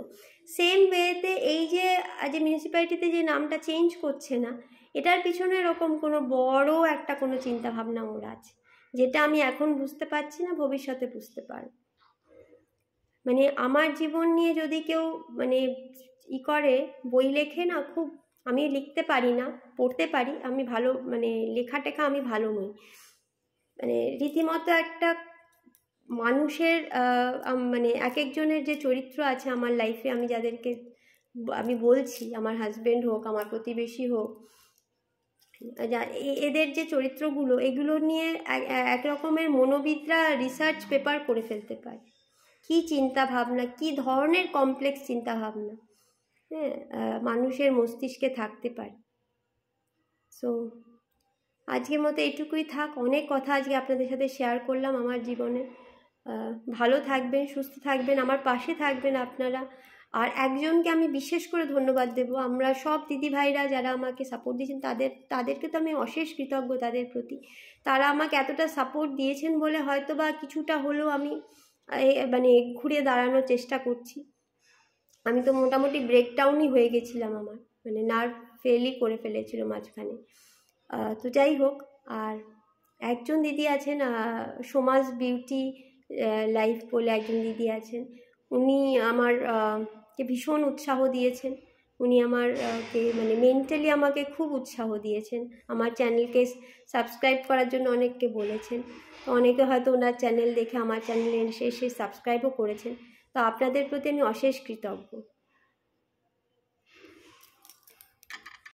সেম ওয়েতে এই যে মিউনিসিপ্যালিটিতে যে নামটা চেঞ্জ করছে না, এটার পিছনে এরকম কোনো বড় একটা কোনো চিন্তাভাবনা ওর আছে, যেটা আমি এখন বুঝতে পারছি না, ভবিষ্যতে বুঝতে পারব। মানে আমার জীবন নিয়ে যদি কেউ মানে করে বই লেখে না, খুব, আমি লিখতে পারি না, পড়তে পারি, আমি ভালো মানে লেখা টেখা আমি ভালো নই, মানে রীতিমতো একটা মানুষের মানে এক একজনের যে চরিত্র আছে আমার লাইফে, আমি যাদেরকে আমি বলছি, আমার হাজব্যান্ড হোক, আমার প্রতিবেশী হোক, এদের যে চরিত্রগুলো, এগুলো নিয়ে এক রকমের মনোবিদরা রিসার্চ পেপার করে ফেলতে পারে, কি চিন্তা ভাবনা, কি ধরনের কমপ্লেক্স চিন্তা ভাবনা মানুষের মস্তিষ্কে থাকতে পারে। সো আজকের মতো এটুকুই থাক, অনেক কথা আজকে আপনাদের সাথে শেয়ার করলাম আমার জীবনে। ভালো থাকবেন, সুস্থ থাকবেন, আমার পাশে থাকবেন আপনারা। আর একজনকে আমি বিশেষ করে ধন্যবাদ দেব, আমরা সব দিদিভাইরা যারা আমাকে সাপোর্ট দিয়েছেন, তাদেরকে তো আমি অশেষ কৃতজ্ঞ তাদের প্রতি। তারা আমাকে এতটা সাপোর্ট দিয়েছেন বলে হয়তো বা কিছুটা হলেও আমি মানে ঘুরে দাঁড়ানোর চেষ্টা করছি। আমি তো মোটামুটি ব্রেকডাউনই হয়ে গেছিলাম, আমার মানে নার্ভ ফেলই করে ফেলেছিল মাঝখানে। তো যাই হোক, আর একজন দিদি আছেন, সমাজ বিউটি লাইফ বলে একজন দিদি আছেন, উনি আমার কে ভীষণ উৎসাহ দিয়েছেন। উনি আমার কে মানে মেন্টালি আমাকে খুব উৎসাহ দিয়েছেন, আমার চ্যানেলকে সাবস্ক্রাইব করার জন্য অনেককে বলেছেন, অনেকে হয়তো ওনার চ্যানেল দেখে আমার চ্যানেলে এসে সাবস্ক্রাইবও করেছেন। তো আপনাদের প্রতি আমি অশেষ কৃতজ্ঞ।